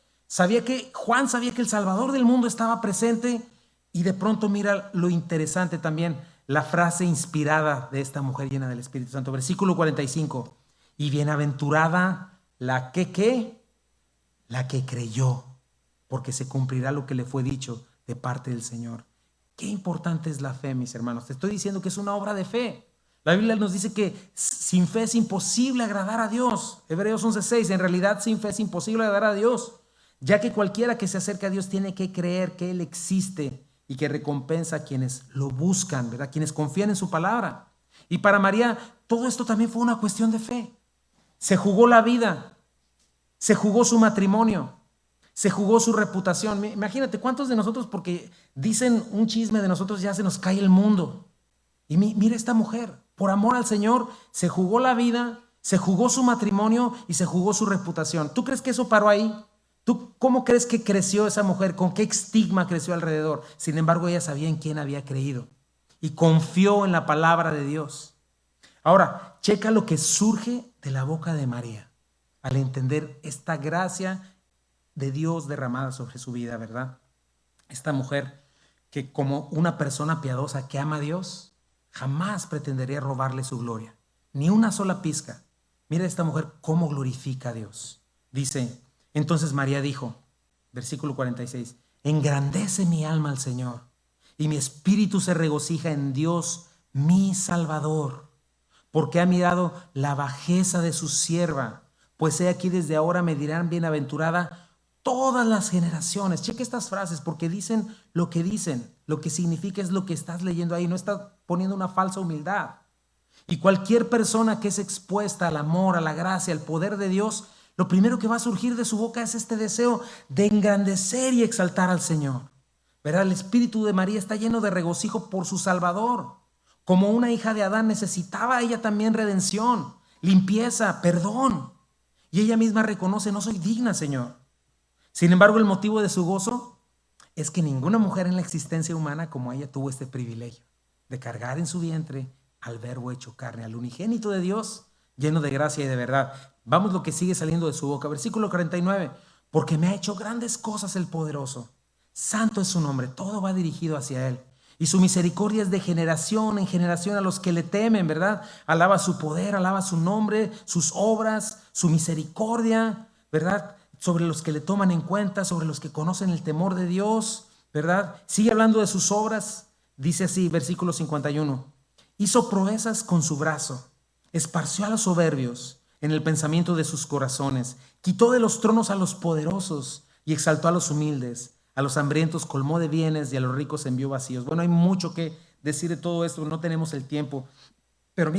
Juan sabía que el Salvador del mundo estaba presente. Y de pronto mira lo interesante también, la frase inspirada de esta mujer llena del Espíritu Santo. Versículo 45. Y bienaventurada la que creyó, porque se cumplirá lo que le fue dicho de parte del Señor. Qué importante es la fe, mis hermanos. Te estoy diciendo que es una obra de fe. La Biblia nos dice que sin fe es imposible agradar a Dios. Hebreos 11:6. En realidad, sin fe es imposible agradar a Dios, ya que cualquiera que se acerca a Dios tiene que creer que Él existe y que recompensa a quienes lo buscan, ¿verdad?, quienes confían en su palabra. Y para María, todo esto también fue una cuestión de fe. Se jugó la vida, se jugó su matrimonio, se jugó su reputación. Imagínate cuántos de nosotros, porque dicen un chisme de nosotros, ya se nos cae el mundo. Y mira esta mujer, por amor al Señor, se jugó la vida, se jugó su matrimonio y se jugó su reputación. ¿Tú crees que eso paró ahí? ¿Tú cómo crees que creció esa mujer? ¿Con qué estigma creció alrededor? Sin embargo, ella sabía en quién había creído y confió en la palabra de Dios. Ahora, checa lo que surge de la boca de María al entender esta gracia de Dios derramada sobre su vida, ¿verdad? Esta mujer que, como una persona piadosa que ama a Dios, jamás pretendería robarle su gloria, ni una sola pizca. Mira esta mujer cómo glorifica a Dios. Dice, entonces María dijo, versículo 46, engrandece mi alma al Señor, y mi espíritu se regocija en Dios, mi Salvador, porque ha mirado la bajeza de su sierva. Pues he aquí desde ahora me dirán bienaventurada todas las generaciones. Cheque estas frases porque dicen lo que dicen. Lo que significa es lo que estás leyendo ahí. No está poniendo una falsa humildad. Y cualquier persona que es expuesta al amor, a la gracia, al poder de Dios, lo primero que va a surgir de su boca es este deseo de engrandecer y exaltar al Señor. ¿Verdad? El espíritu de María está lleno de regocijo por su Salvador. Como una hija de Adán necesitaba ella también redención, limpieza, perdón. Y ella misma reconoce: no soy digna, Señor. Sin embargo, el motivo de su gozo es que ninguna mujer en la existencia humana como ella tuvo este privilegio de cargar en su vientre al Verbo hecho carne, al unigénito de Dios, lleno de gracia y de verdad. Vamos lo que sigue saliendo de su boca. Versículo 49. Porque me ha hecho grandes cosas el poderoso. Santo es su nombre. Todo va dirigido hacia Él. Y su misericordia es de generación en generación a los que le temen, ¿verdad? Alaba su poder, alaba su nombre, sus obras, su misericordia, ¿verdad? Sobre los que le toman en cuenta, sobre los que conocen el temor de Dios, ¿verdad? Sigue hablando de sus obras. Dice así, versículo 51. Hizo proezas con su brazo, esparció a los soberbios en el pensamiento de sus corazones, quitó de los tronos a los poderosos y exaltó a los humildes. A los hambrientos colmó de bienes y a los ricos envió vacíos. Bueno, hay mucho que decir de todo esto, no tenemos el tiempo. Pero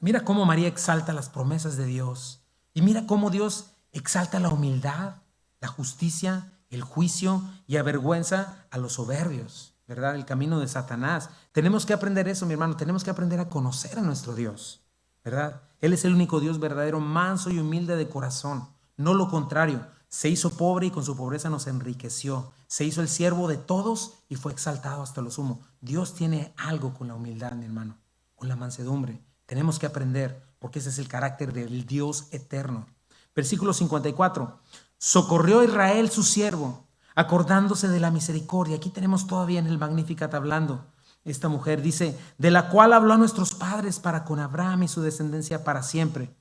mira cómo María exalta las promesas de Dios. Y mira cómo Dios exalta la humildad, la justicia, el juicio y avergüenza a los soberbios, ¿verdad? El camino de Satanás. Tenemos que aprender eso, mi hermano. Tenemos que aprender a conocer a nuestro Dios, ¿verdad? Él es el único Dios verdadero, manso y humilde de corazón. No lo contrario. Se hizo pobre y con su pobreza nos enriqueció. Se hizo el siervo de todos y fue exaltado hasta lo sumo. Dios tiene algo con la humildad, mi hermano, con la mansedumbre. Tenemos que aprender porque ese es el carácter del Dios eterno. Versículo 54. Socorrió a Israel su siervo, acordándose de la misericordia. Aquí tenemos todavía en el Magnificat hablando. Esta mujer dice, de la cual habló a nuestros padres para con Abraham y su descendencia para siempre.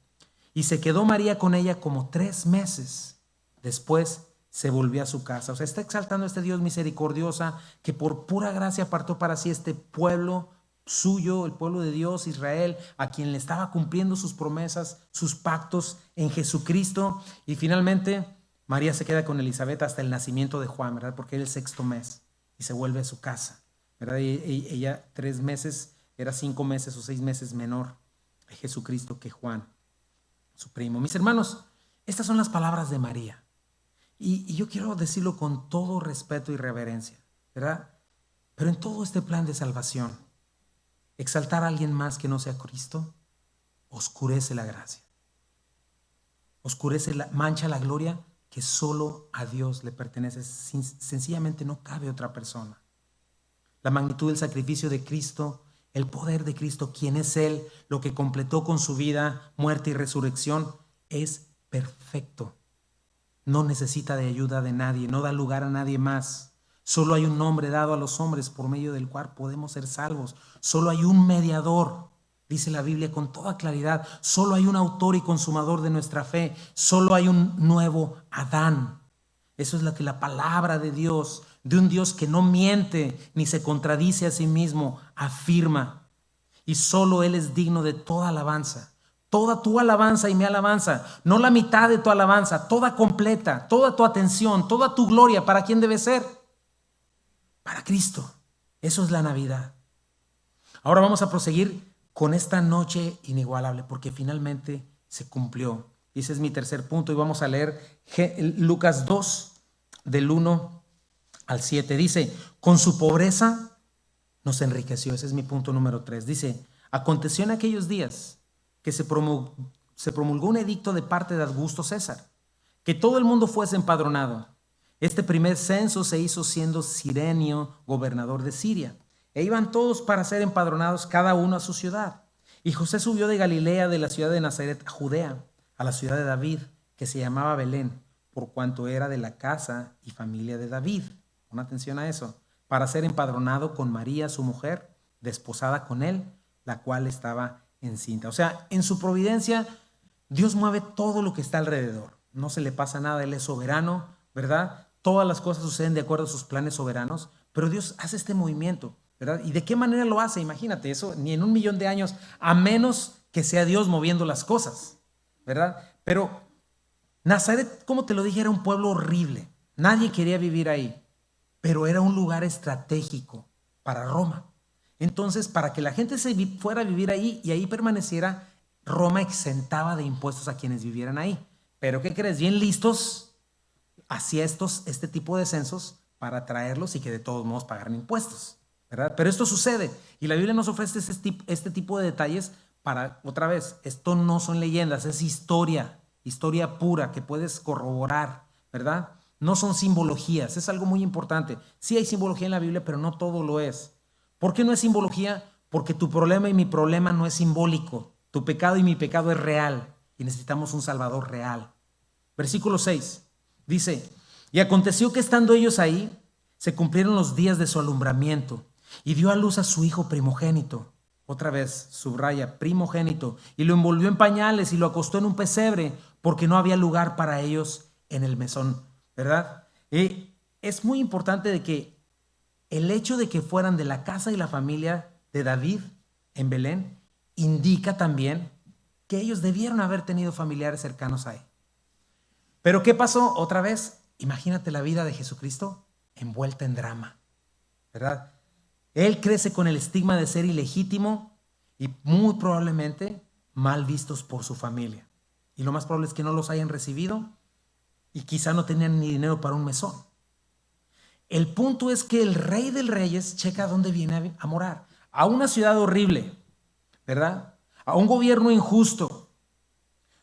Y se quedó María con ella como 3 meses. Después se volvió a su casa. O sea, está exaltando a este Dios misericordiosa que por pura gracia apartó para sí este pueblo suyo, el pueblo de Dios, Israel, a quien le estaba cumpliendo sus promesas, sus pactos en Jesucristo. Y finalmente María se queda con Elizabeth hasta el nacimiento de Juan, ¿verdad? Porque era el 6º mes y se vuelve a su casa, ¿verdad? Y ella 3 meses, era 5 meses o 6 meses menor a Jesucristo que Juan, su primo. Mis hermanos, estas son las palabras de María. Y yo quiero decirlo con todo respeto y reverencia, ¿verdad? Pero en todo este plan de salvación, exaltar a alguien más que no sea Cristo oscurece la gracia, mancha la gloria que solo a Dios le pertenece. Sencillamente no cabe otra persona. La magnitud del sacrificio de Cristo, el poder de Cristo, quien es Él, lo que completó con su vida, muerte y resurrección, es perfecto. No necesita de ayuda de nadie, no da lugar a nadie más. Solo hay un nombre dado a los hombres por medio del cual podemos ser salvos. Solo hay un mediador, dice la Biblia con toda claridad. Solo hay un autor y consumador de nuestra fe. Solo hay un nuevo Adán. Eso es lo que la palabra de Dios, de un Dios que no miente ni se contradice a sí mismo, afirma. Y solo Él es digno de toda alabanza. Toda tu alabanza y mi alabanza, no la mitad de tu alabanza, toda completa, toda tu atención, toda tu gloria, ¿para quién debe ser? Para Cristo. Eso es la Navidad. Ahora vamos a proseguir con esta noche inigualable, porque finalmente se cumplió. Y ese es mi tercer punto, y vamos a leer Lucas 2, del 1 al 7. Dice, con su pobreza nos enriqueció. Ese es mi punto número 3. Dice, aconteció en aquellos días que se promulgó un edicto de parte de Augusto César, que todo el mundo fuese empadronado. Este primer censo se hizo siendo Cirenio gobernador de Siria, e iban todos para ser empadronados, cada uno a su ciudad. Y José subió de Galilea, de la ciudad de Nazaret a Judea, a la ciudad de David, que se llamaba Belén, por cuanto era de la casa y familia de David. Pon atención a eso. Para ser empadronado con María, su mujer, desposada con él, la cual estaba encinta. O sea, en su providencia, Dios mueve todo lo que está alrededor. No se le pasa nada, Él es soberano, ¿verdad? Todas las cosas suceden de acuerdo a sus planes soberanos, pero Dios hace este movimiento, ¿verdad? ¿Y de qué manera lo hace? Imagínate eso, ni en 1.000.000 de años, a menos que sea Dios moviendo las cosas, ¿verdad? Pero Nazaret, como te lo dije, era un pueblo horrible. Nadie quería vivir ahí, pero era un lugar estratégico para Roma. Entonces, para que la gente se fuera a vivir ahí y ahí permaneciera, Roma exentaba de impuestos a quienes vivieran ahí. Pero ¿qué crees? Bien listos, hacía este tipo de censos para traerlos y que de todos modos pagaran impuestos, ¿verdad? Pero esto sucede y la Biblia nos ofrece este tipo de detalles para, otra vez, esto no son leyendas, es historia pura que puedes corroborar, ¿verdad? No son simbologías, es algo muy importante. Sí hay simbología en la Biblia, pero no todo lo es. ¿Por qué no es simbología? Porque tu problema y mi problema no es simbólico. Tu pecado y mi pecado es real y necesitamos un Salvador real. Versículo 6 dice: y aconteció que estando ellos ahí, se cumplieron los días de su alumbramiento y dio a luz a su hijo primogénito. Otra vez, subraya, primogénito, y lo envolvió en pañales y lo acostó en un pesebre porque no había lugar para ellos en el mesón, ¿verdad? Es muy importante de que el hecho de que fueran de la casa y la familia de David en Belén indica también que ellos debieron haber tenido familiares cercanos a él. Pero ¿qué pasó? Otra vez, imagínate la vida de Jesucristo envuelta en drama, ¿verdad? Él crece con el estigma de ser ilegítimo y muy probablemente mal vistos por su familia. Y lo más probable es que no los hayan recibido y quizá no tenían ni dinero para un mesón. El punto es que el Rey de Reyes checa dónde viene a morar. A una ciudad horrible, ¿verdad? A un gobierno injusto.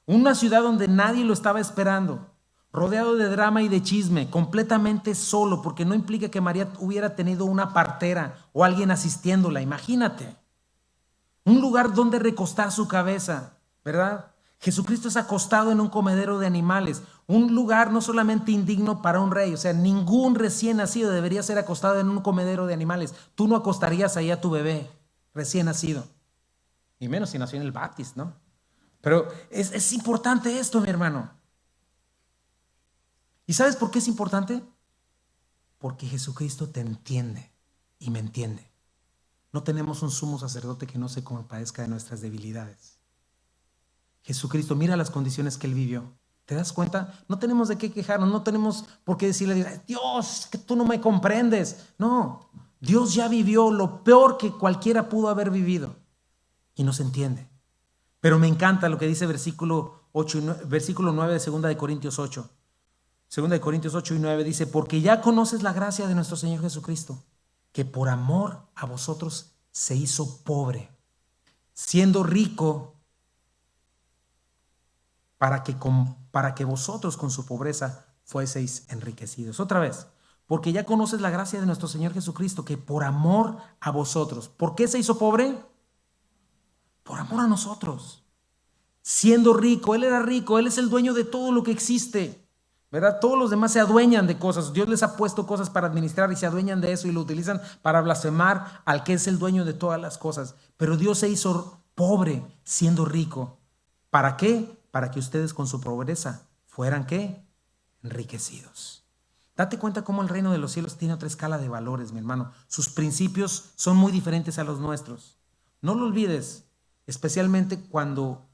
Una ciudad donde nadie lo estaba esperando, rodeado de drama y de chisme, completamente solo, porque no implica que María hubiera tenido una partera o alguien asistiéndola, imagínate. Un lugar donde recostar su cabeza, ¿verdad? Jesucristo es acostado en un comedero de animales, un lugar no solamente indigno para un rey, o sea, ningún recién nacido debería ser acostado en un comedero de animales. Tú no acostarías ahí a tu bebé recién nacido, y menos si nació en el Baptist, ¿no? Pero es importante esto, mi hermano. ¿Y sabes por qué es importante? Porque Jesucristo te entiende y me entiende. No tenemos un sumo sacerdote que no se compadezca de nuestras debilidades. Jesucristo, mira las condiciones que Él vivió. ¿Te das cuenta? No tenemos de qué quejarnos, no tenemos por qué decirle, Dios, que tú no me comprendes. No, Dios ya vivió lo peor que cualquiera pudo haber vivido y nos entiende. Pero me encanta lo que dice versículo 9 de 2 de Corintios 8. 2 de Corintios 8 y 9 dice: porque ya conoces la gracia de nuestro Señor Jesucristo, que por amor a vosotros se hizo pobre, siendo rico para que vosotros con su pobreza fueseis enriquecidos. Otra vez, porque ya conoces la gracia de nuestro Señor Jesucristo, que por amor a vosotros. ¿Por qué se hizo pobre? Por amor a nosotros. Siendo rico, Él era rico, Él es el dueño de todo lo que existe, ¿verdad? Todos los demás se adueñan de cosas. Dios les ha puesto cosas para administrar y se adueñan de eso y lo utilizan para blasfemar al que es el dueño de todas las cosas. Pero Dios se hizo pobre siendo rico. ¿Para qué? Para que ustedes con su pobreza fueran, ¿qué? Enriquecidos. Date cuenta cómo el reino de los cielos tiene otra escala de valores, mi hermano. Sus principios son muy diferentes a los nuestros. No lo olvides, especialmente cuando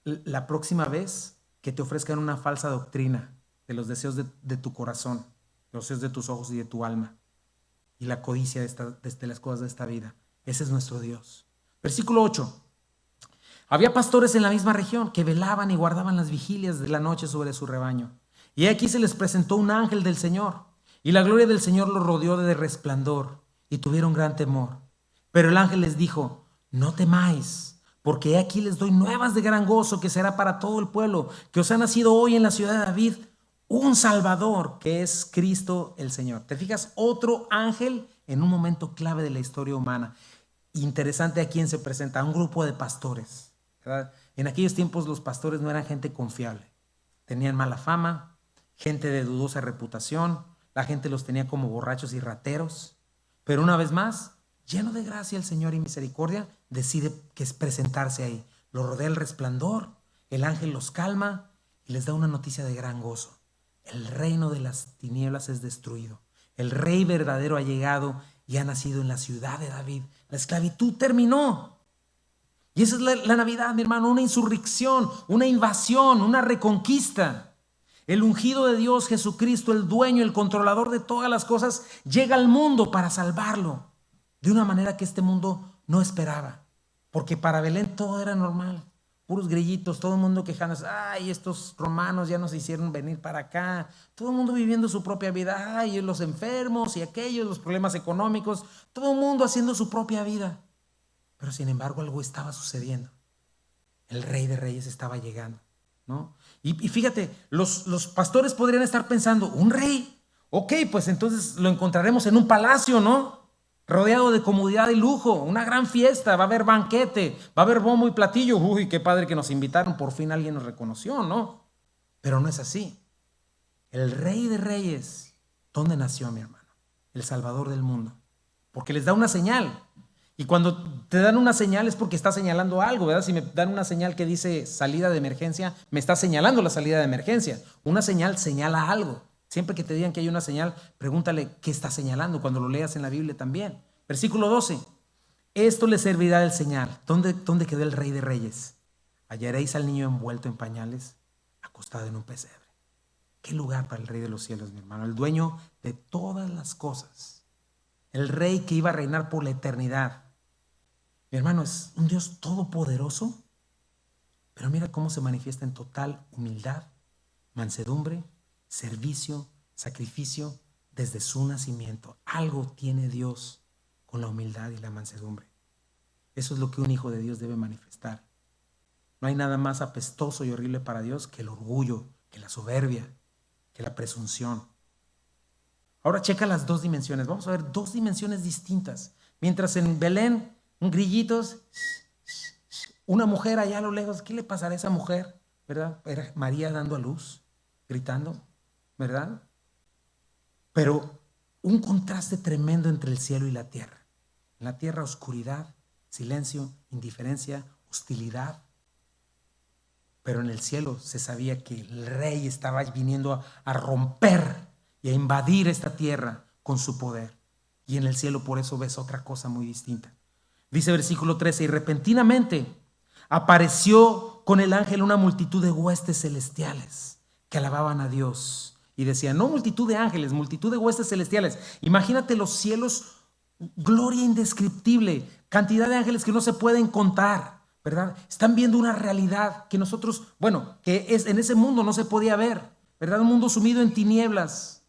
la próxima vez que te ofrezcan una falsa doctrina de los deseos de tu corazón, los deseos de tus ojos y de tu alma, y la codicia de las cosas de esta vida. Ese es nuestro Dios. Versículo 8. Había pastores en la misma región que velaban y guardaban las vigilias de la noche sobre su rebaño. Y aquí se les presentó un ángel del Señor, y la gloria del Señor los rodeó de resplandor, y tuvieron gran temor. Pero el ángel les dijo: no temáis, porque aquí les doy nuevas de gran gozo, que será para todo el pueblo, que os ha nacido hoy en la ciudad de David un Salvador, que es Cristo el Señor. ¿Te fijas? Otro ángel en un momento clave de la historia humana. Interesante a quién se presenta: a un grupo de pastores, ¿verdad? En aquellos tiempos los pastores no eran gente confiable, tenían mala fama, gente de dudosa reputación, la gente los tenía como borrachos y rateros. Pero una vez más, lleno de gracia el Señor y misericordia, decide que es presentarse ahí. Lo rodea el resplandor, el ángel los calma y les da una noticia de gran gozo. El reino de las tinieblas es destruido. El rey verdadero ha llegado y ha nacido en la ciudad de David. La esclavitud terminó. Y esa es la Navidad, mi hermano, una insurrección, una invasión, una reconquista. El ungido de Dios, Jesucristo, el dueño, el controlador de todas las cosas, llega al mundo para salvarlo de una manera que este mundo no esperaba. Porque para Belén todo era normal, puros grillitos, todo el mundo quejándose, ay, estos romanos ya nos hicieron venir para acá, todo el mundo viviendo su propia vida, ay, los enfermos y aquellos, los problemas económicos, todo el mundo haciendo su propia vida. Pero sin embargo algo estaba sucediendo. El Rey de Reyes estaba llegando, ¿no? Y fíjate, los pastores podrían estar pensando, ¿un rey? Ok, pues entonces lo encontraremos en un palacio, ¿no? Rodeado de comodidad y lujo, una gran fiesta, va a haber banquete, va a haber bombo y platillo. Uy, qué padre que nos invitaron, por fin alguien nos reconoció, ¿no? Pero no es así. El Rey de Reyes, ¿dónde nació, mi hermano? El Salvador del mundo. Porque les da una señal. Y cuando te dan una señal es porque está señalando algo, ¿verdad? Si me dan una señal que dice salida de emergencia, me está señalando la salida de emergencia. Una señal señala algo. Siempre que te digan que hay una señal, pregúntale qué está señalando cuando lo leas en la Biblia también. Versículo 12. Esto le servirá de señal. ¿Dónde quedó el Rey de Reyes? Hallaréis al niño envuelto en pañales, acostado en un pesebre. ¿Qué lugar para el Rey de los cielos, mi hermano? El dueño de todas las cosas. El Rey que iba a reinar por la eternidad. Mi hermano, es un Dios todopoderoso, pero mira cómo se manifiesta en total humildad, mansedumbre, servicio, sacrificio desde su nacimiento. Algo tiene Dios con la humildad y la mansedumbre. Eso es lo que un hijo de Dios debe manifestar. No hay nada más apestoso y horrible para Dios que el orgullo, que la soberbia, que la presunción. Ahora checa las dos dimensiones. Vamos a ver dos dimensiones distintas. Mientras en Belén, un grillitos, una mujer allá a lo lejos, ¿qué le pasará a esa mujer? ¿Verdad? Era María dando a luz, gritando, ¿verdad? Pero un contraste tremendo entre el cielo y la tierra. En la tierra, oscuridad, silencio, indiferencia, hostilidad. Pero en el cielo se sabía que el Rey estaba viniendo a romper y a invadir esta tierra con su poder. Y en el cielo por eso ves otra cosa muy distinta. Dice versículo 13, y repentinamente apareció con el ángel una multitud de huestes celestiales que alababan a Dios. Y decían, no multitud de ángeles, multitud de huestes celestiales. Imagínate los cielos, gloria indescriptible, cantidad de ángeles que no se pueden contar, ¿verdad? Están viendo una realidad que nosotros, en ese mundo no se podía ver, ¿verdad? Un mundo sumido en tinieblas,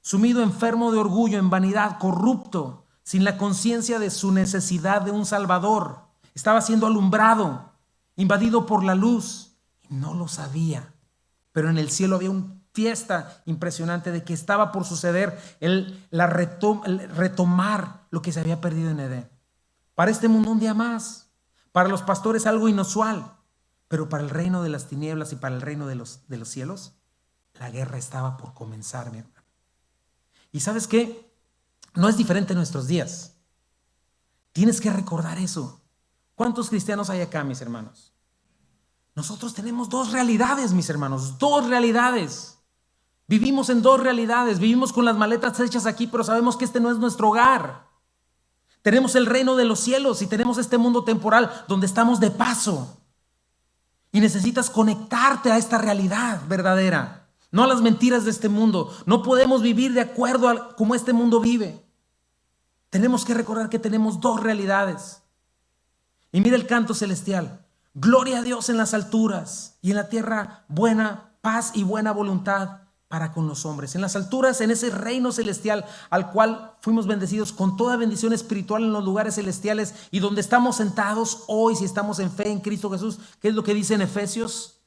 sumido enfermo de orgullo, en vanidad, corrupto, sin la conciencia de su necesidad de un Salvador. Estaba siendo alumbrado, invadido por la luz, y no lo sabía. Pero en el cielo había una fiesta impresionante de que estaba por suceder el retomar lo que se había perdido en Edén. Para este mundo un día más, para los pastores algo inusual, pero para el reino de las tinieblas y para el reino de los cielos, la guerra estaba por comenzar, mi hermano. ¿Y sabes qué? No es diferente en nuestros días. Tienes que recordar eso. ¿Cuántos cristianos hay acá, mis hermanos? Nosotros tenemos dos realidades, mis hermanos, dos realidades. Vivimos en dos realidades, vivimos con las maletas hechas aquí, pero sabemos que este no es nuestro hogar. Tenemos el reino de los cielos y tenemos este mundo temporal donde estamos de paso. Y necesitas conectarte a esta realidad verdadera, no a las mentiras de este mundo. No podemos vivir de acuerdo a cómo este mundo vive. Tenemos que recordar que tenemos dos realidades. Y mira el canto celestial. Gloria a Dios en las alturas y en la tierra buena paz y buena voluntad para con los hombres. En las alturas, en ese reino celestial al cual fuimos bendecidos con toda bendición espiritual en los lugares celestiales, y donde estamos sentados hoy si estamos en fe en Cristo Jesús. ¿Qué es lo que dice en Efesios?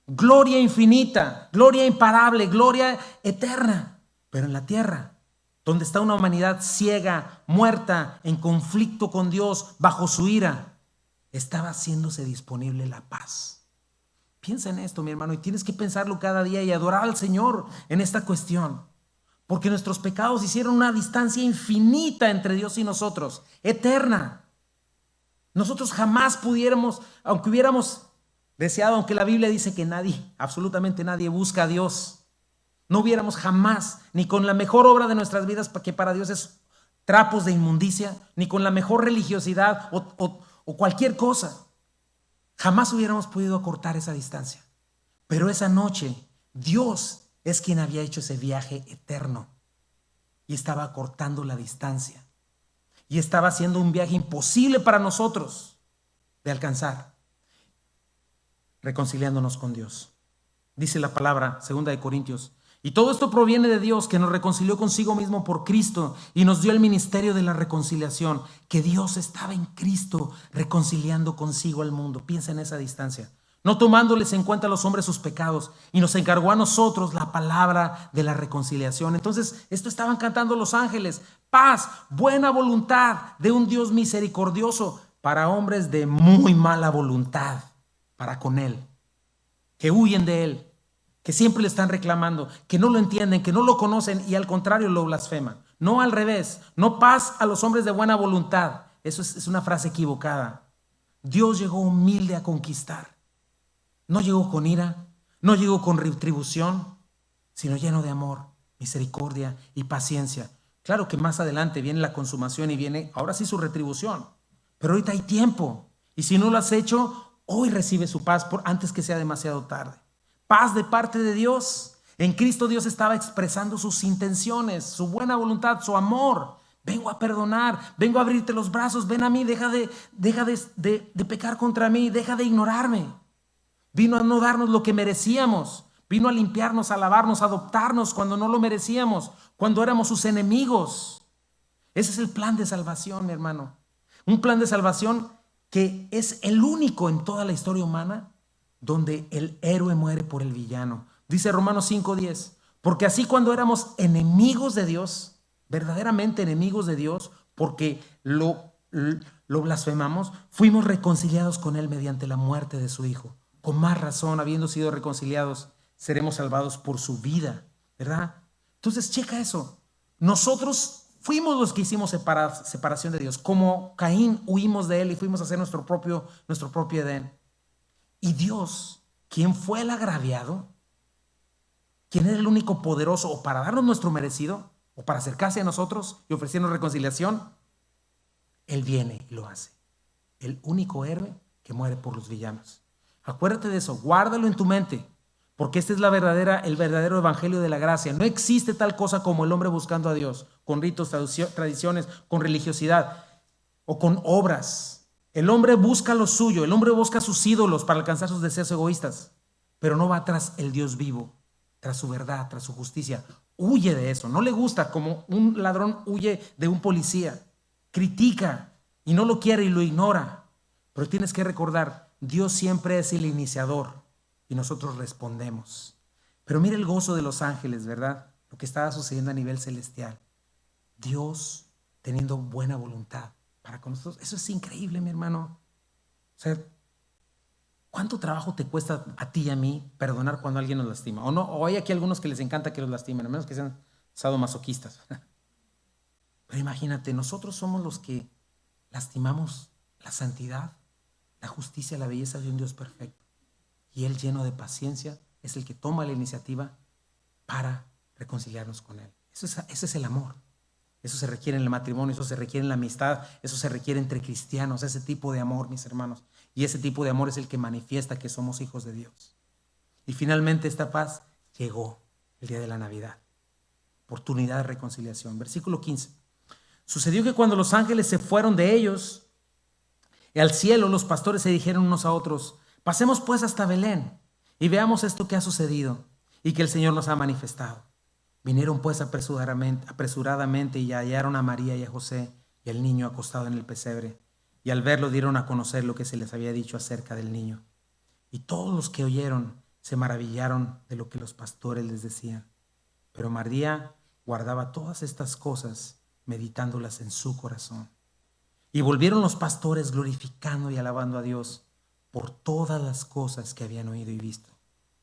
Gloria infinita, gloria imparable, gloria eterna. Pero en la tierra, donde está una humanidad ciega, muerta, en conflicto con Dios, bajo su ira, estaba haciéndose disponible la paz. Piensa en esto, mi hermano, y tienes que pensarlo cada día y adorar al Señor en esta cuestión. Porque nuestros pecados hicieron una distancia infinita entre Dios y nosotros, eterna. Nosotros jamás pudiéramos, aunque hubiéramos deseado, aunque la Biblia dice que nadie, absolutamente nadie busca a Dios, no hubiéramos jamás, ni con la mejor obra de nuestras vidas, que para Dios es trapos de inmundicia, ni con la mejor religiosidad o cualquier cosa, Jamás hubiéramos podido acortar esa distancia. Pero esa noche, Dios es quien había hecho ese viaje eterno y estaba acortando la distancia. Y estaba haciendo un viaje imposible para nosotros de alcanzar, reconciliándonos con Dios. Dice la palabra, 2 Corintios, y todo esto proviene de Dios, que nos reconcilió consigo mismo por Cristo y nos dio el ministerio de la reconciliación, que Dios estaba en Cristo reconciliando consigo al mundo. Piensa en esa distancia, no tomándoles en cuenta a los hombres sus pecados, y nos encargó a nosotros la palabra de la reconciliación. Entonces, esto estaban cantando los ángeles: paz, buena voluntad de un Dios misericordioso para hombres de muy mala voluntad para con Él, que huyen de Él, que siempre le están reclamando, que no lo entienden, que no lo conocen y al contrario lo blasfeman. No al revés, no paz a los hombres de buena voluntad. Eso es una frase equivocada. Dios llegó humilde a conquistar. No llegó con ira, no llegó con retribución, sino lleno de amor, misericordia y paciencia. Claro que más adelante viene la consumación y viene ahora sí su retribución, pero ahorita hay tiempo, y si no lo has hecho, hoy recibe su paz antes que sea demasiado tarde. Paz de parte de Dios. En Cristo Dios estaba expresando sus intenciones, su buena voluntad, su amor. Vengo a perdonar, vengo a abrirte los brazos, ven a mí, deja de pecar contra mí, deja de ignorarme. Vino a no darnos lo que merecíamos, vino a limpiarnos, a lavarnos, a adoptarnos cuando no lo merecíamos, cuando éramos sus enemigos. Ese es el plan de salvación, mi hermano. Un plan de salvación que es el único en toda la historia humana donde el héroe muere por el villano. Dice Romanos 5:10, porque así cuando éramos enemigos de Dios, verdaderamente enemigos de Dios, porque lo blasfemamos, fuimos reconciliados con Él mediante la muerte de su Hijo. Con más razón, habiendo sido reconciliados, seremos salvados por su vida, ¿verdad? Entonces, checa eso. Nosotros fuimos los que hicimos separación de Dios. Como Caín, huimos de Él y fuimos a hacer nuestro propio Edén. Y Dios, quien fue el agraviado, quien era el único poderoso o para darnos nuestro merecido, o para acercarse a nosotros y ofrecernos reconciliación, Él viene y lo hace. El único héroe que muere por los villanos. Acuérdate de eso, guárdalo en tu mente, porque este es el verdadero evangelio de la gracia. No existe tal cosa como el hombre buscando a Dios, con ritos, tradiciones, con religiosidad o con obras. El hombre busca lo suyo, el hombre busca sus ídolos para alcanzar sus deseos egoístas, pero no va tras el Dios vivo, tras su verdad, tras su justicia. Huye de eso, no le gusta, como un ladrón huye de un policía. Critica y no lo quiere y lo ignora, pero tienes que recordar, Dios siempre es el iniciador y nosotros respondemos. Pero mira el gozo de los ángeles, ¿verdad? Lo que estaba sucediendo a nivel celestial. Dios teniendo buena voluntad para con nosotros. Eso es increíble, mi hermano. O sea, ¿cuánto trabajo te cuesta a ti y a mí perdonar cuando alguien nos lastima? O no, o hay aquí algunos que les encanta que los lastimen, a menos que sean sadomasoquistas. Pero imagínate, nosotros somos los que lastimamos la santidad, la justicia, la belleza de un Dios perfecto. Y Él, lleno de paciencia, es el que toma la iniciativa para reconciliarnos con Él. Ese es el amor. Eso se requiere en el matrimonio, eso se requiere en la amistad, eso se requiere entre cristianos, ese tipo de amor, mis hermanos. Y ese tipo de amor es el que manifiesta que somos hijos de Dios. Y finalmente esta paz llegó el día de la Navidad. Oportunidad de reconciliación. Versículo 15. Sucedió que cuando los ángeles se fueron de ellos al cielo, los pastores se dijeron unos a otros: pasemos pues hasta Belén y veamos esto que ha sucedido y que el Señor nos ha manifestado. Vinieron pues apresuradamente y hallaron a María y a José y al niño acostado en el pesebre. Y al verlo dieron a conocer lo que se les había dicho acerca del niño. Y todos los que oyeron se maravillaron de lo que los pastores les decían. Pero María guardaba todas estas cosas, meditándolas en su corazón. Y volvieron los pastores glorificando y alabando a Dios por todas las cosas que habían oído y visto,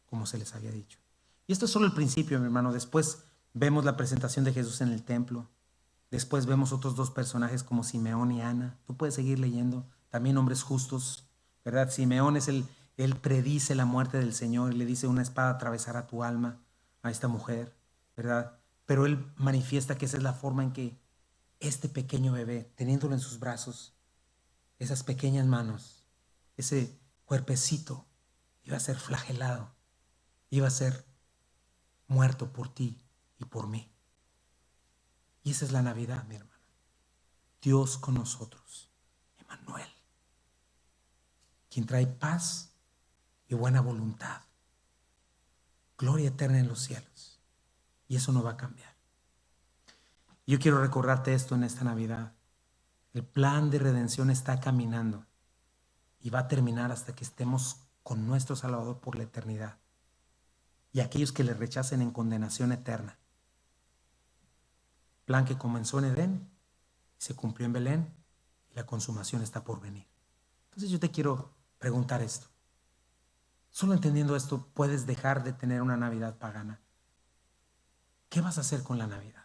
como se les había dicho. Y esto es solo el principio, mi hermano. Después vemos la presentación de Jesús en el templo. Después vemos otros dos personajes como Simeón y Ana. Tú puedes seguir leyendo. También hombres justos, ¿verdad? Simeón es él predice la muerte del Señor y le dice: una espada atravesará tu alma a esta mujer, ¿verdad? Pero él manifiesta que esa es la forma en que este pequeño bebé, teniéndolo en sus brazos, esas pequeñas manos, ese cuerpecito iba a ser flagelado, iba a ser muerto por ti y por mí. Y esa es la Navidad, mi hermano. Dios con nosotros, Emmanuel, quien trae paz y buena voluntad, gloria eterna en los cielos. Y eso no va a cambiar. Yo quiero recordarte esto en esta Navidad. El plan de redención está caminando y va a terminar hasta que estemos con nuestro Salvador por la eternidad. Y aquellos que le rechacen en condenación eterna. Plan que comenzó en Edén, se cumplió en Belén y la consumación está por venir. Entonces yo te quiero preguntar esto. Solo entendiendo esto puedes dejar de tener una Navidad pagana. ¿Qué vas a hacer con la Navidad?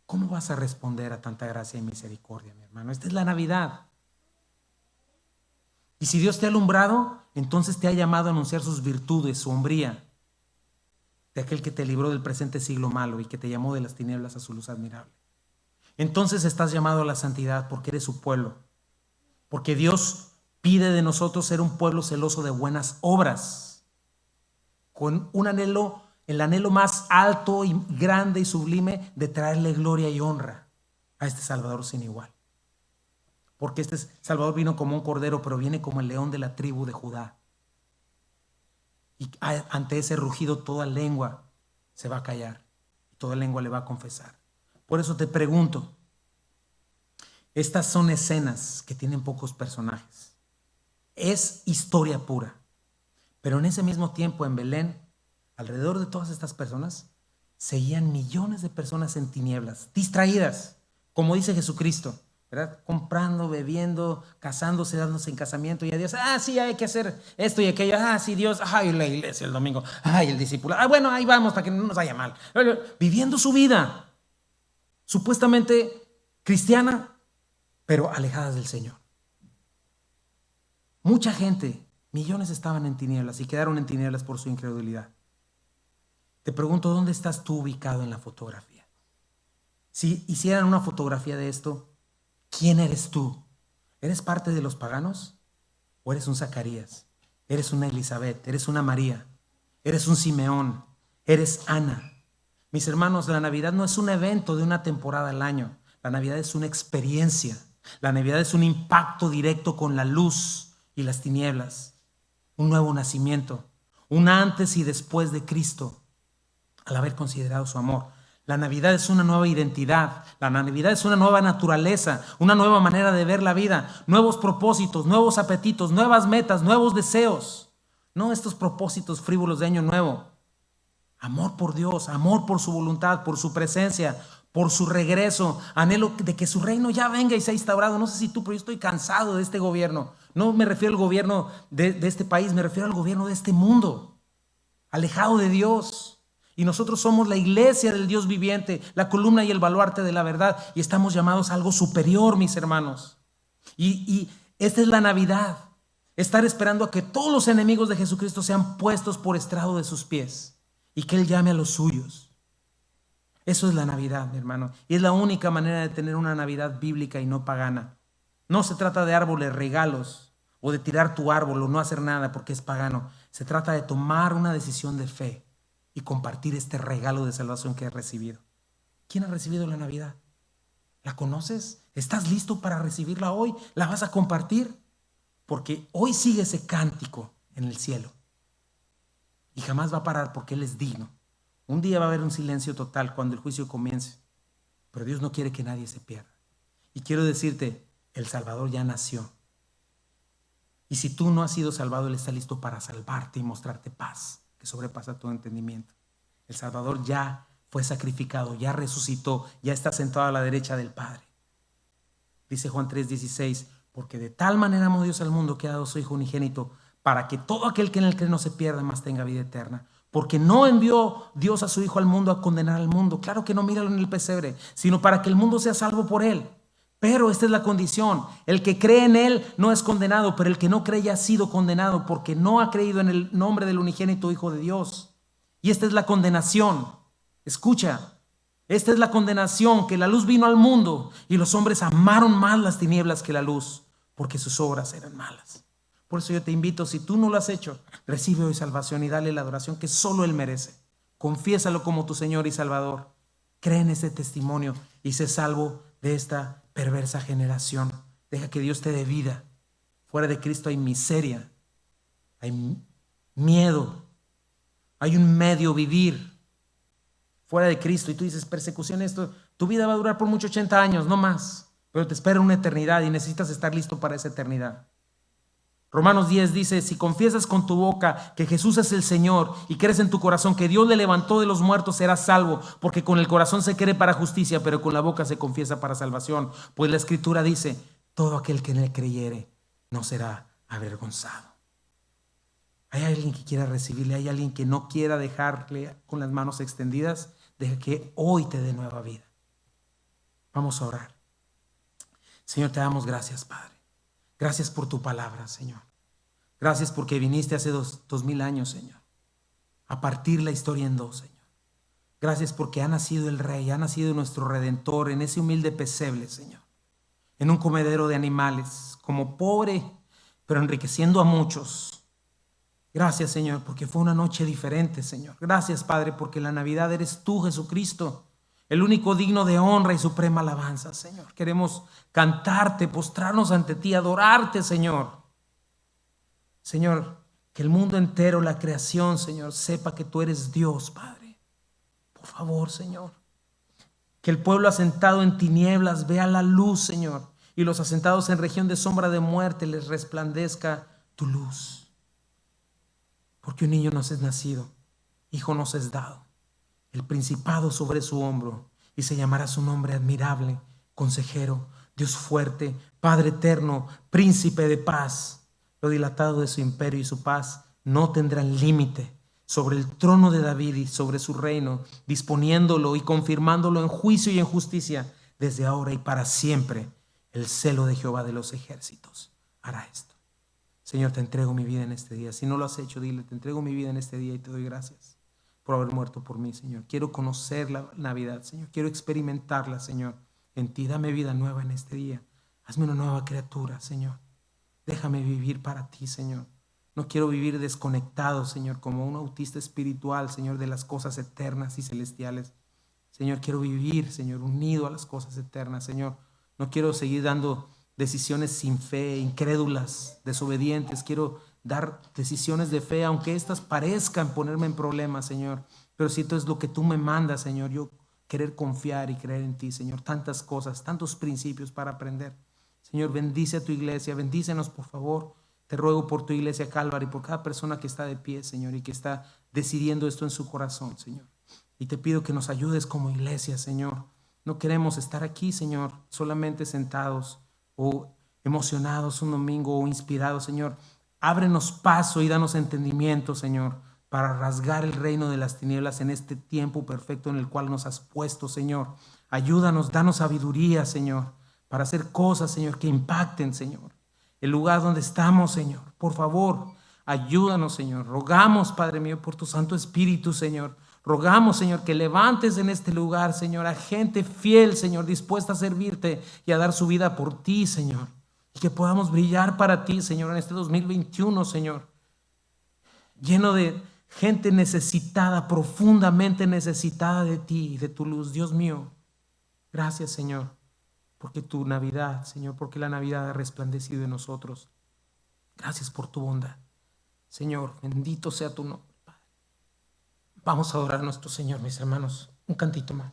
¿Cómo vas a responder a tanta gracia y misericordia, mi hermano? Esta es la Navidad. Y si Dios te ha alumbrado, entonces te ha llamado a anunciar sus virtudes, su hombría, de aquel que te libró del presente siglo malo y que te llamó de las tinieblas a su luz admirable. Entonces estás llamado a la santidad porque eres su pueblo, porque Dios pide de nosotros ser un pueblo celoso de buenas obras, con un anhelo, el anhelo más alto y grande y sublime de traerle gloria y honra a este Salvador sin igual. Porque este Salvador vino como un cordero, pero viene como el león de la tribu de Judá. Y ante ese rugido toda lengua se va a callar y toda lengua le va a confesar. Por eso te pregunto, estas son escenas que tienen pocos personajes. Es historia pura. Pero en ese mismo tiempo en Belén, alrededor de todas estas personas, seguían millones de personas en tinieblas, distraídas, como dice Jesucristo, ¿verdad? Comprando, bebiendo, casándose, dándose en casamiento, y a Dios, sí, hay que hacer esto y aquello, sí, Dios, la iglesia el domingo, el discípulo, bueno, ahí vamos para que no nos vaya mal. Viviendo su vida, supuestamente cristiana, pero alejadas del Señor. Mucha gente, millones estaban en tinieblas y quedaron en tinieblas por su incredulidad. Te pregunto, ¿dónde estás tú ubicado en la fotografía? Si hicieran una fotografía de esto, ¿quién eres tú? ¿Eres parte de los paganos? ¿O eres un Zacarías? ¿Eres una Elizabeth? ¿Eres una María? ¿Eres un Simeón? ¿Eres Ana? Mis hermanos, la Navidad no es un evento de una temporada al año. La Navidad es una experiencia. La Navidad es un impacto directo con la luz y las tinieblas. Un nuevo nacimiento. Un antes y después de Cristo, al haber considerado su amor. La Navidad es una nueva identidad, la Navidad es una nueva naturaleza, una nueva manera de ver la vida, nuevos propósitos, nuevos apetitos, nuevas metas, nuevos deseos. No estos propósitos frívolos de año nuevo. Amor por Dios, amor por su voluntad, por su presencia, por su regreso, anhelo de que su reino ya venga y sea instaurado. No sé si tú, pero yo estoy cansado de este gobierno. No me refiero al gobierno de este país, me refiero al gobierno de este mundo, alejado de Dios. Y nosotros somos la iglesia del Dios viviente, la columna y el baluarte de la verdad, y estamos llamados a algo superior, mis hermanos. Y esta es la Navidad, estar esperando a que todos los enemigos de Jesucristo sean puestos por estrado de sus pies y que Él llame a los suyos. Eso es la Navidad, mi hermano, y es la única manera de tener una Navidad bíblica y no pagana. No se trata de árboles, regalos, o de tirar tu árbol o no hacer nada porque es pagano. Se trata de tomar una decisión de fe y compartir este regalo de salvación que has recibido. ¿Quién ha recibido la Navidad? ¿La conoces? ¿Estás listo para recibirla hoy? ¿La vas a compartir? Porque hoy sigue ese cántico en el cielo y jamás va a parar porque Él es digno. Un día va a haber un silencio total cuando el juicio comience, pero Dios no quiere que nadie se pierda. Y quiero decirte, el Salvador ya nació. Y si tú no has sido salvado, Él está listo para salvarte y mostrarte paz que sobrepasa todo entendimiento. El Salvador ya fue sacrificado, ya resucitó, ya está sentado a la derecha del Padre. Dice Juan 3:16, porque de tal manera amó Dios al mundo que ha dado su Hijo unigénito, para que todo aquel que en él cree no se pierda, mas tenga vida eterna. Porque no envió Dios a su Hijo al mundo a condenar al mundo. Claro que no, míralo en el pesebre, sino para que el mundo sea salvo por él. Pero esta es la condición: el que cree en Él no es condenado, pero el que no cree ya ha sido condenado porque no ha creído en el nombre del unigénito Hijo de Dios. Y esta es la condenación. Escucha, esta es la condenación, que la luz vino al mundo y los hombres amaron más las tinieblas que la luz, porque sus obras eran malas. Por eso yo te invito, si tú no lo has hecho, recibe hoy salvación y dale la adoración que solo Él merece. Confiésalo como tu Señor y Salvador. Cree en ese testimonio y sé salvo de esta perversa generación. Deja que Dios te dé vida. Fuera de Cristo hay miseria, hay miedo, hay un medio vivir. Fuera de Cristo, y tú dices persecución, esto, tu vida va a durar por muchos 80 años, no más, pero te espera una eternidad y necesitas estar listo para esa eternidad. Romanos 10 dice, si confiesas con tu boca que Jesús es el Señor y crees en tu corazón que Dios le levantó de los muertos, serás salvo, porque con el corazón se cree para justicia, pero con la boca se confiesa para salvación. Pues la Escritura dice, todo aquel que en él creyere no será avergonzado. ¿Hay alguien que quiera recibirle? ¿Hay alguien que no quiera dejarle con las manos extendidas? Deja que hoy te dé nueva vida. Vamos a orar. Señor, te damos gracias, Padre. Gracias por tu palabra, Señor. Gracias porque viniste hace 2000 años, Señor, a partir la historia en dos, Señor. Gracias porque ha nacido el Rey, ha nacido nuestro Redentor en ese humilde pesebre, Señor, en un comedero de animales, como pobre, pero enriqueciendo a muchos. Gracias, Señor, porque fue una noche diferente, Señor. Gracias, Padre, porque la Navidad eres tú, Jesucristo, el único digno de honra y suprema alabanza, Señor. Queremos cantarte, postrarnos ante ti, adorarte, Señor. Señor, que el mundo entero, la creación, Señor, sepa que tú eres Dios, Padre. Por favor, Señor. Que el pueblo asentado en tinieblas vea la luz, Señor, y los asentados en región de sombra de muerte les resplandezca tu luz. Porque un niño nos es nacido, hijo nos es dado, el principado sobre su hombro, y se llamará su nombre admirable, consejero, Dios fuerte, Padre eterno, príncipe de paz. Lo dilatado de su imperio y su paz no tendrán límite sobre el trono de David y sobre su reino, disponiéndolo y confirmándolo en juicio y en justicia desde ahora y para siempre. El celo de Jehová de los ejércitos hará esto. Señor, te entrego mi vida en este día. Si no lo has hecho, dile, te entrego mi vida en este día y te doy gracias por haber muerto por mí, Señor. Quiero conocer la Navidad, Señor. Quiero experimentarla, Señor. En ti, dame vida nueva en este día. Hazme una nueva criatura, Señor. Déjame vivir para ti, Señor. No quiero vivir desconectado, Señor, como un autista espiritual, Señor, de las cosas eternas y celestiales. Señor, quiero vivir, Señor, unido a las cosas eternas, Señor. No quiero seguir dando decisiones sin fe, incrédulas, desobedientes. Quiero dar decisiones de fe, aunque estas parezcan ponerme en problemas, Señor. Pero si esto es lo que tú me mandas, Señor, yo querer confiar y creer en ti, Señor. Tantas cosas, tantos principios para aprender. Señor, bendice a tu iglesia, bendícenos, por favor. Te ruego por tu iglesia Calvary, por cada persona que está de pie, Señor, y que está decidiendo esto en su corazón, Señor. Y te pido que nos ayudes como iglesia, Señor. No queremos estar aquí, Señor, solamente sentados o emocionados un domingo o inspirados, Señor. Ábrenos paso y danos entendimiento, Señor, para rasgar el reino de las tinieblas en este tiempo perfecto en el cual nos has puesto, Señor. Ayúdanos, danos sabiduría, Señor, para hacer cosas, Señor, que impacten, Señor, el lugar donde estamos, Señor. Por favor, ayúdanos, Señor. Rogamos, Padre mío, por tu Santo Espíritu, Señor. Rogamos, Señor, que levantes en este lugar, Señor, a gente fiel, Señor, dispuesta a servirte y a dar su vida por ti, Señor. Y que podamos brillar para ti, Señor, en este 2021, Señor. Lleno de gente necesitada, profundamente necesitada de ti y de tu luz. Dios mío, gracias, Señor, porque tu Navidad, Señor, porque la Navidad ha resplandecido en nosotros. Gracias por tu bondad. Señor, bendito sea tu nombre, Padre. Vamos a adorar a nuestro Señor, mis hermanos. Un cantito más.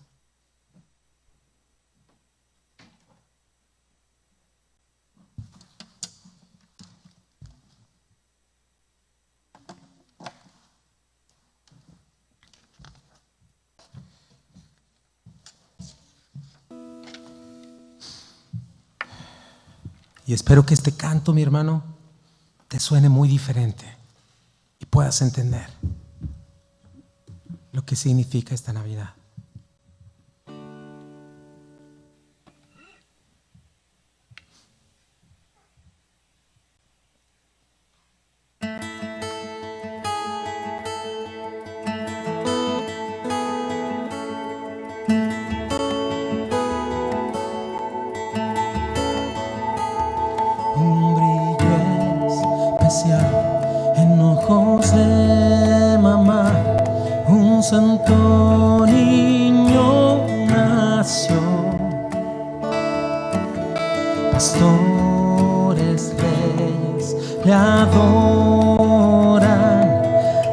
Y espero que este canto, mi hermano, te suene muy diferente y puedas entender lo que significa esta Navidad. santo niño nació, pastores, reyes le adoran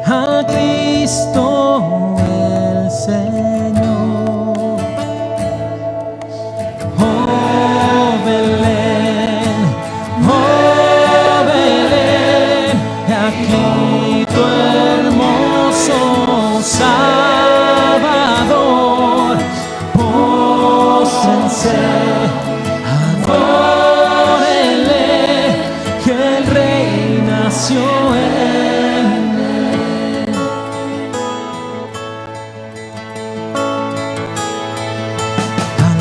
a Cristo el Señor. Oh Belén, aquí tu hermoso Salvador, póstrense, adórenle, que el Rey nació en él. Al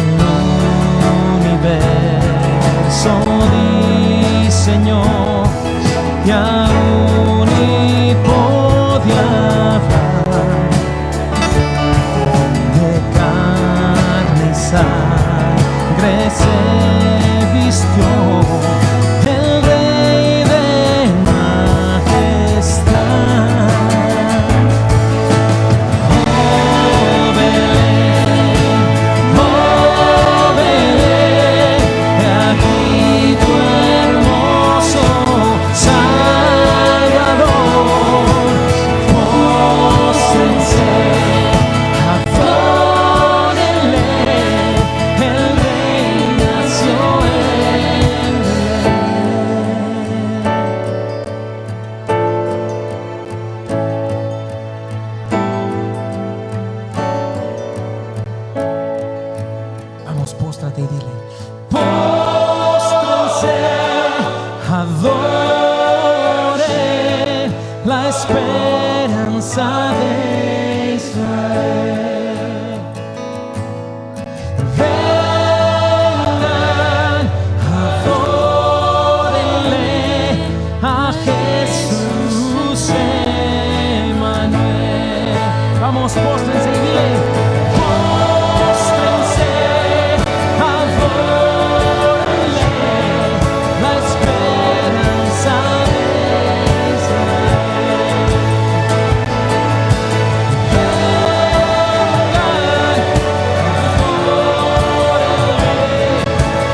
universo diseñó y aún y podía hablar, de carne y sangre se vistió el Rey de majestad. Oh Belén, aquí tu hermoso Salvador, póstrense, adórenle, el Rey nació en Belén. Vamos, póstrate y dile: póstrense, adoren la esperanza de Israel. Vengan, adórenle a Jesús Emmanuel. Vamos, póstrense y dile: póstrense, adórenle la esperanza de Israel. Vengan, adórenle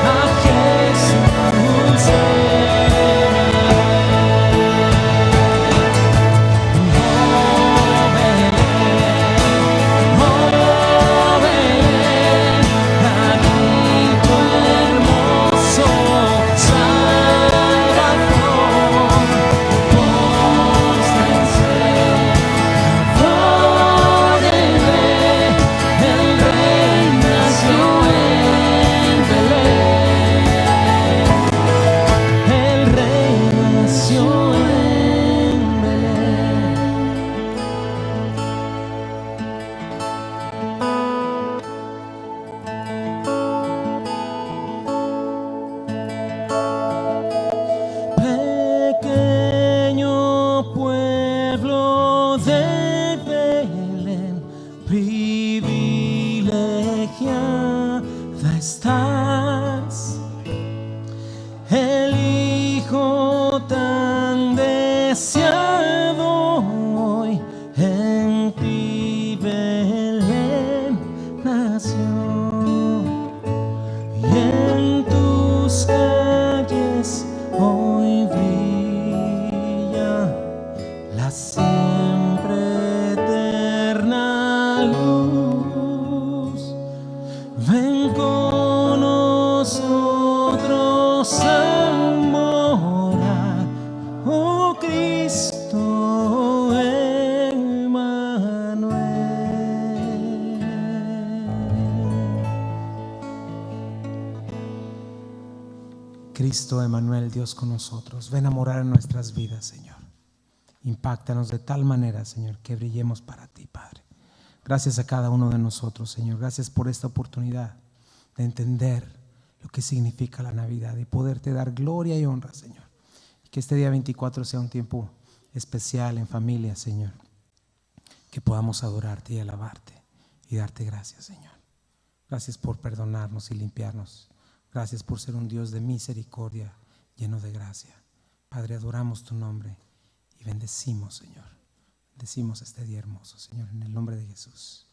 a Jesús estás, el Hijo tan deseado hoy en ti Belén nació, y en tus calles hoy brilla la siempre eterna luz. Ven con nosotros a morar, oh Cristo Emmanuel. Cristo Emmanuel, Dios con nosotros, ven a morar en nuestras vidas, Señor. Impáctanos de tal manera, Señor, que brillemos para ti, Padre. Gracias a cada uno de nosotros, Señor. Gracias por esta oportunidad de entender lo que significa la Navidad y poderte dar gloria y honra, Señor. Y que este día 24 sea un tiempo especial en familia, Señor. Que podamos adorarte y alabarte y darte gracias, Señor. Gracias por perdonarnos y limpiarnos. Gracias por ser un Dios de misericordia, lleno de gracia. Padre, adoramos tu nombre y bendecimos, Señor, decimos este día hermoso, Señor, en el nombre de Jesús.